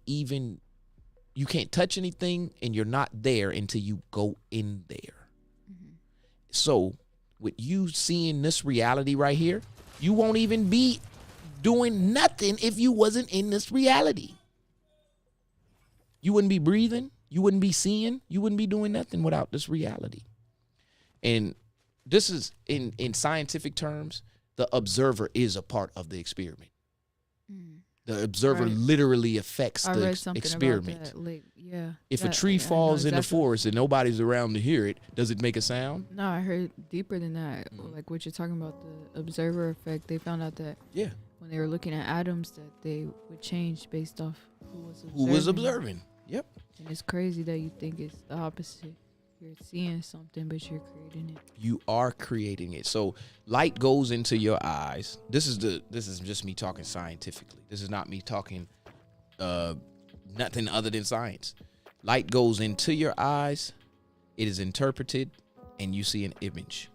touch anything and you're not there until you go in there. Mm-hmm. So with you seeing this reality right here, you won't even be doing nothing if you wasn't in this reality. You wouldn't be breathing. You wouldn't be seeing. You wouldn't be doing nothing without this reality. And this is, in scientific terms, the observer is a part of the experiment. Mm. The observer literally affects the experiment. About that. Yeah. If a tree falls in the forest and nobody's around to hear it, does it make a sound? No, I heard deeper than that. Like what you're talking about, the observer effect. They found out that when they were looking at atoms, that they would change based off who was observing. Yep. And it's crazy that you think it's the opposite. You're seeing something, but you're creating it. You are creating it. So light goes into your eyes. This is just me talking scientifically. This is not me talking nothing other than science. Light goes into your eyes. It is interpreted, and you see an image.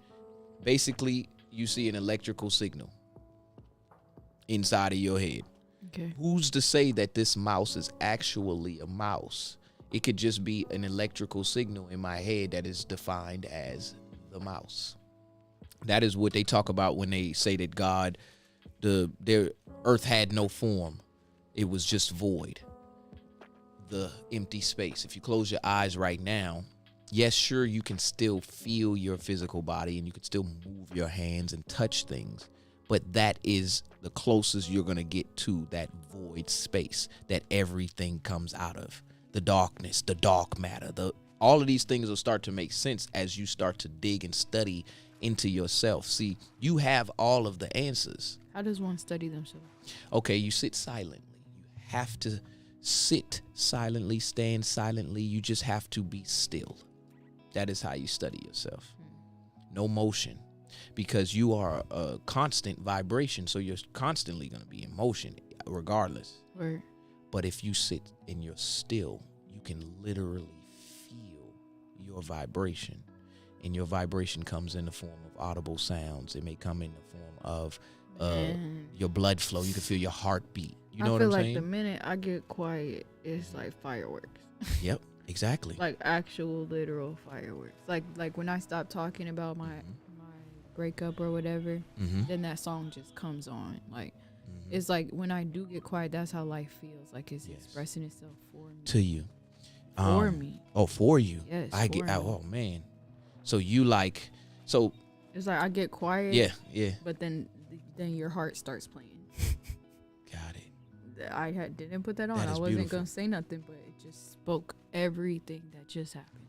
Basically, you see an electrical signal inside of your head. Okay. Who's to say that this mouse is actually a mouse? It could just be an electrical signal in my head that is defined as the mouse. That is what they talk about when they say that God, their earth had no form. It was just void. The empty space. If you close your eyes right now, yes, sure, you can still feel your physical body and you can still move your hands and touch things. But that is the closest you're going to get to that void space that everything comes out of. The darkness, the dark matter, all of these things will start to make sense as you start to dig and study into yourself. See, you have all of the answers. How does one study themselves? Okay, you sit silently. You have to sit silently, stand silently. You just have to be still. That is how you study yourself. No motion. Because you are a constant vibration, so you're constantly going to be in motion regardless. Right. But if you sit and you're still, you can literally feel your vibration. And your vibration comes in the form of audible sounds. It may come in the form of your blood flow. You can feel your heartbeat. You know what I'm saying? I feel like the minute I get quiet, it's like fireworks. Yep, exactly. Like actual literal fireworks. Like when I stop talking about my breakup or whatever, then that song just comes on. Like it's like when I do get quiet, that's how life feels. Like it's expressing itself for me. To you. For me. Oh, for you. Yes. Oh man. So you like so it's like I get quiet. Yeah. But then your heart starts playing. Got it. I didn't put that on. I wasn't beautiful. gonna say nothing, but it just spoke everything that just happened.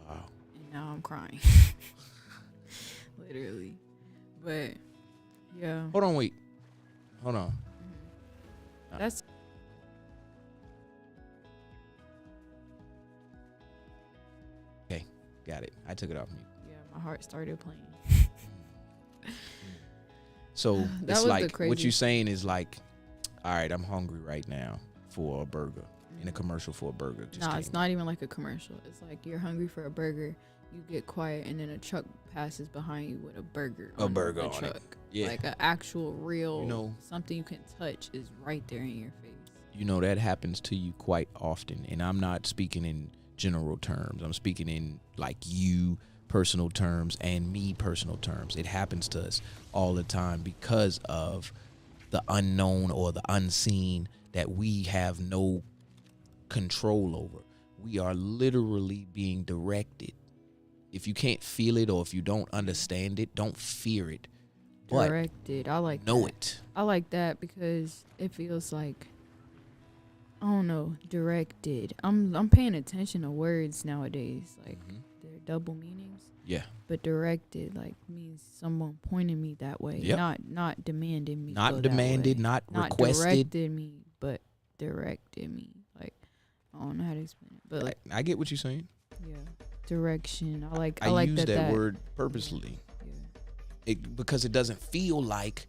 Wow. And now I'm crying. Literally. But yeah. Hold on, wait. Hold on. That's Okay, got it. I took it off mute. yeah, my heart started playing. So That it's was the like what craziest- you saying is like, all right, I'm hungry right now for a burger. In a commercial for a burger. Nah, it's not even like a commercial. It's like you're hungry for a burger, you get quiet, and then a truck passes behind you with a burger. A on burger the on it. truck. Yeah. Like an actual real, You know- something you can touch is right there in your face. You know, that happens to you quite often. And I'm not speaking in general terms. I'm speaking in like you personal terms and me personal terms. It happens to us all the time because of the unknown or the unseen that we have no control over. We are literally being directed. If you can't feel it or if you don't understand it, don't fear it. But Directed. I like know that. it. I like that because it feels like, I don't know, directed. I'm paying attention to words nowadays. Like they're double meanings. Yeah. But directed like means someone pointing me that way. Yep. Not demanding me. Not go that demanded, way. not Not requested. directed me, but directed me. Like I don't know how to explain it. But like I get what you're saying. yeah. Direction. I like use that word purposely. Yeah. Because it doesn't feel like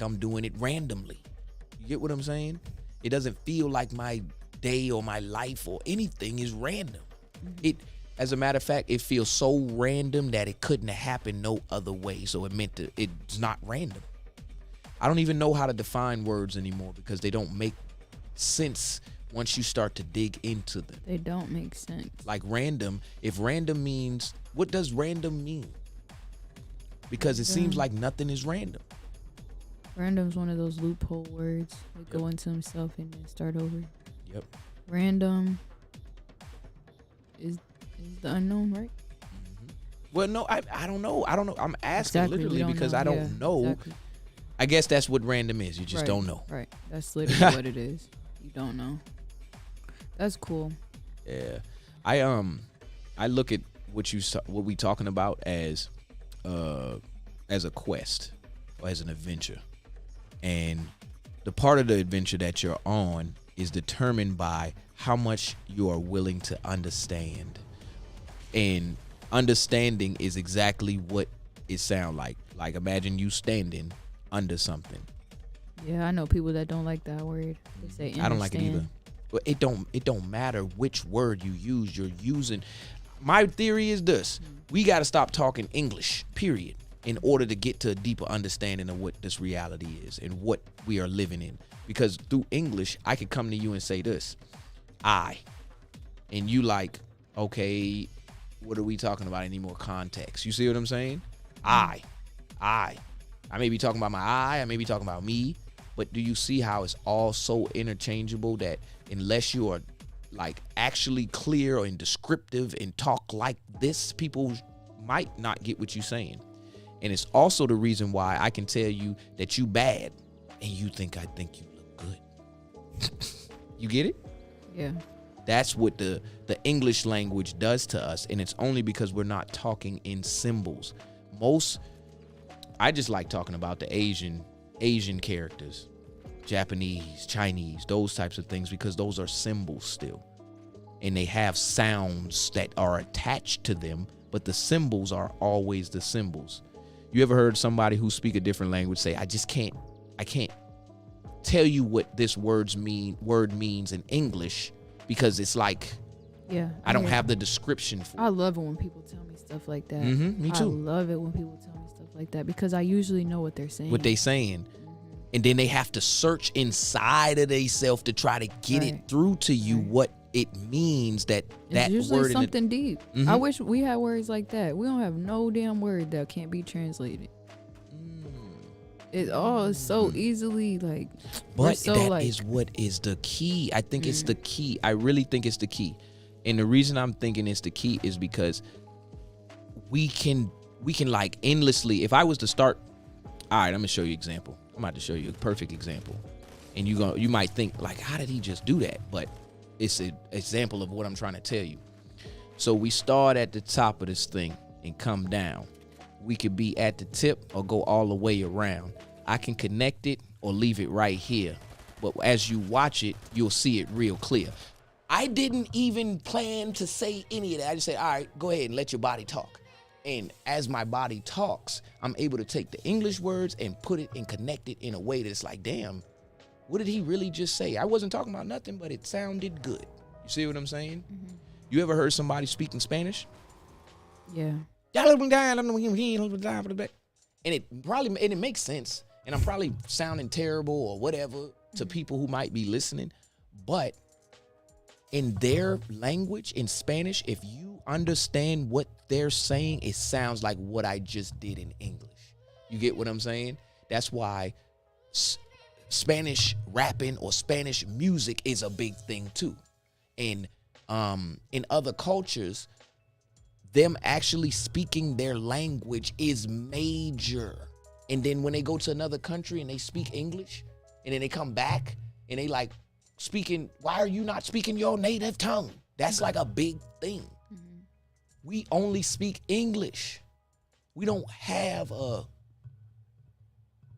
I'm doing it randomly. You get what I'm saying? It doesn't feel like my day or my life or anything is random. It, as a matter of fact, it feels so random that it couldn't have happened no other way. So it's not random. I don't even know how to define words anymore because they don't make sense once you start to dig into them. They don't make sense. Like random, if random means, what does random mean? Because it seems like nothing is random. Random's one of those loophole words. Like go into himself and then start over. Yep. Random is the unknown, right? Well, no, I don't know. I'm asking Exactly, we literally don't because know. I don't Yeah, know. exactly. I guess that's what random is. You just Right, don't know. Right. That's literally what it is. You don't know. That's cool. Yeah. I look at what we talking about as a quest or as an adventure. And the part of the adventure that you're on is determined by how much you are willing to understand. And understanding is exactly what it sounds like. Like imagine you standing under something. Yeah, I know people that don't like that word. They say I don't like it either. understand. But it don't matter which word you use. You're using. My theory is this: we got to stop talking English, period, in order to get to a deeper understanding of what this reality is and what we are living in. Because through English, I could come to you and say this, I, and you like, okay, what are we talking about? Any more context? You see what I'm saying? I may be talking about my I may be talking about me, but do you see how it's all so interchangeable that unless you are like actually clear and descriptive and talk like this, people might not get what you're saying. And it's also the reason why I can tell you that you bad and you think I think you look good. You get it? Yeah. That's what the English language does to us, and it's only because we're not talking in symbols. I just like talking about the Asian characters, Japanese, Chinese, those types of things, because those are symbols still. And they have sounds that are attached to them, but the symbols are always the symbols. You ever heard somebody who speak a different language say, I can't tell you what this word means in English because it's like, Yeah. I don't have the description for I it. love it when people tell me stuff like that. Me too. I love it when people tell me stuff like that because I usually know what they're saying. What they saying. And then they have to search inside of themselves to try to get it Right. through to you Right. what it means that It's usually word in something deep. Mhm. I wish we had words like that. We don't have no damn word that can't be translated. It all is so easily like. we're But so, that like, is what is the key. I think it's the key. I really think it's the key. And the reason I'm thinking it's the key is because we can like endlessly. If I was to start, all right, I'm gonna show you an example. I'm about to show you a perfect example. And you might think like, how did he just do that? But it's an example of what I'm trying to tell you. So we start at the top of this thing and come down. We could be at the tip or go all the way around. I can connect it or leave it right here. But as you watch it, you'll see it real clear. I didn't even plan to say any of that. I just said, all right, go ahead and let your body talk. And as my body talks, I'm able to take the English words and put it and connect it in a way that's like, damn, what did he really just say? I wasn't talking about nothing, but it sounded good. You see what I'm saying? Mm-hmm. You ever heard somebody speaking Spanish? Yeah. And it makes sense. And I'm probably sounding terrible or whatever to people who might be listening. But in their language, in Spanish, if you understand what they're saying, it sounds like what I just did in English. You get what I'm saying? That's why Spanish rapping or Spanish music is a big thing too. And in other cultures, them actually speaking their language is major. And then when they go to another country and they speak English, and then they come back and they like speaking, why are you not speaking your native tongue? That's like a big thing. Mm-hmm. We only speak English. We don't have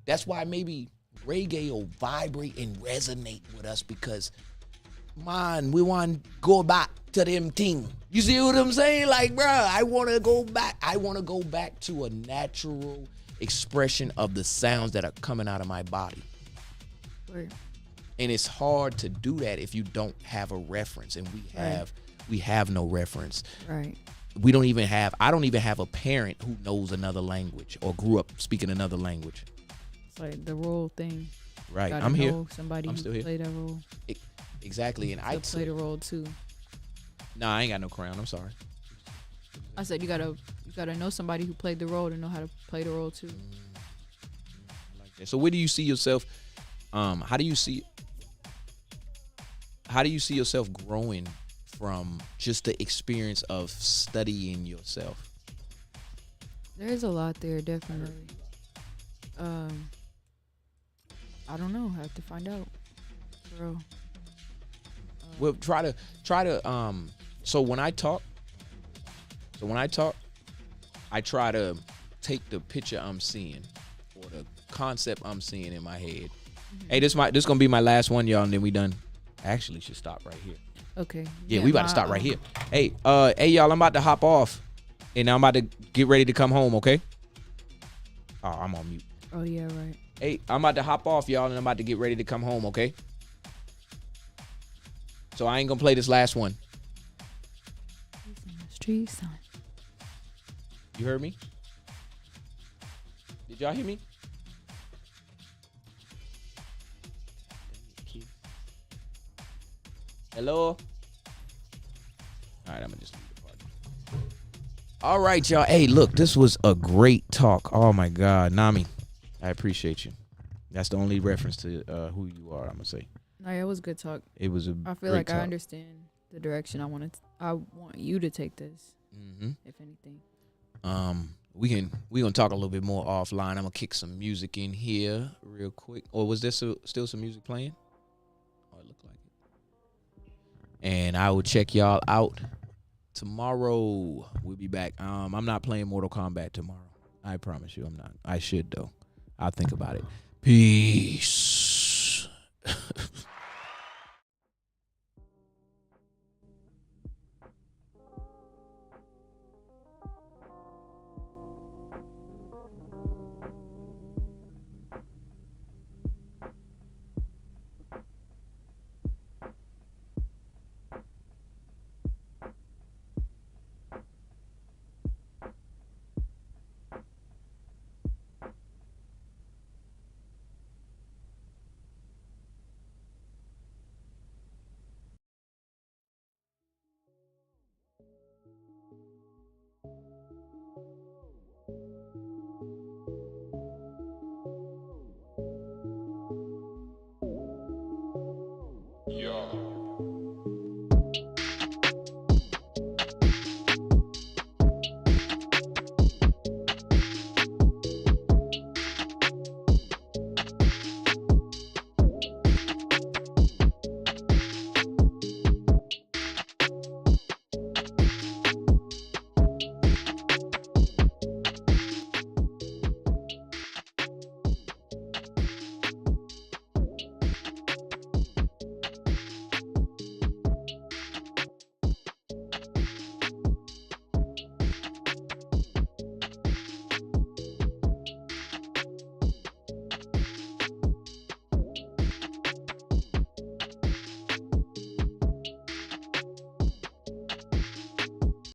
that's why maybe reggae will vibrate and resonate with us, because man, we want to go back to them thing. You see what I'm saying? Like, bro, I want to go back. I want to go back to a natural expression of the sounds that are coming out of my body. Right. And it's hard to do that if you don't have a reference, and we have no reference. Right. I don't even have a parent who knows another language or grew up speaking another language. It's like the role thing. Right. Gotta I'm know here. Somebody I'm who still here. play that role. Exactly. And I play the role too. Nah, I ain't got no crown. I'm sorry. I said you gotta know somebody who played the role to know how to play the role too. I like that. So where do you see yourself? How do you see yourself growing from just the experience of studying yourself? There's a lot there, definitely. I don't know. I have to find out. For real. Well, try to so when I talk, I try to take the picture I'm seeing or the concept I'm seeing in my head. Mm-hmm. Hey, this gonna be my last one, y'all, and then we done. I actually should stop right here. Okay. Yeah, we about to stop right here. Hey, y'all, I'm about to hop off, and I'm about to get ready to come home. Okay. Oh, I'm on mute. Oh yeah, right. Hey, I'm about to hop off, y'all, and I'm about to get ready to come home. Okay. So I ain't gonna play this last one. Street sign. You heard me? Did y'all hear me? Hello? All right, I'm gonna just leave the party. All right, y'all. Hey, look, this was a great talk. Oh my God, Nami, I appreciate you. That's the only reference to who you are, I'm gonna say. No, it was good talk. It was a. I feel like I understand the direction I want you to take this. Mm-hmm. If anything. We gonna talk a little bit more offline. I'm gonna kick some music in here real quick. Or was there still some music playing? Oh, it looked like it. And I will check y'all out tomorrow. We'll be back. I'm not playing Mortal Kombat tomorrow. I promise you, I'm not. I should though. I'll think about it. Peace.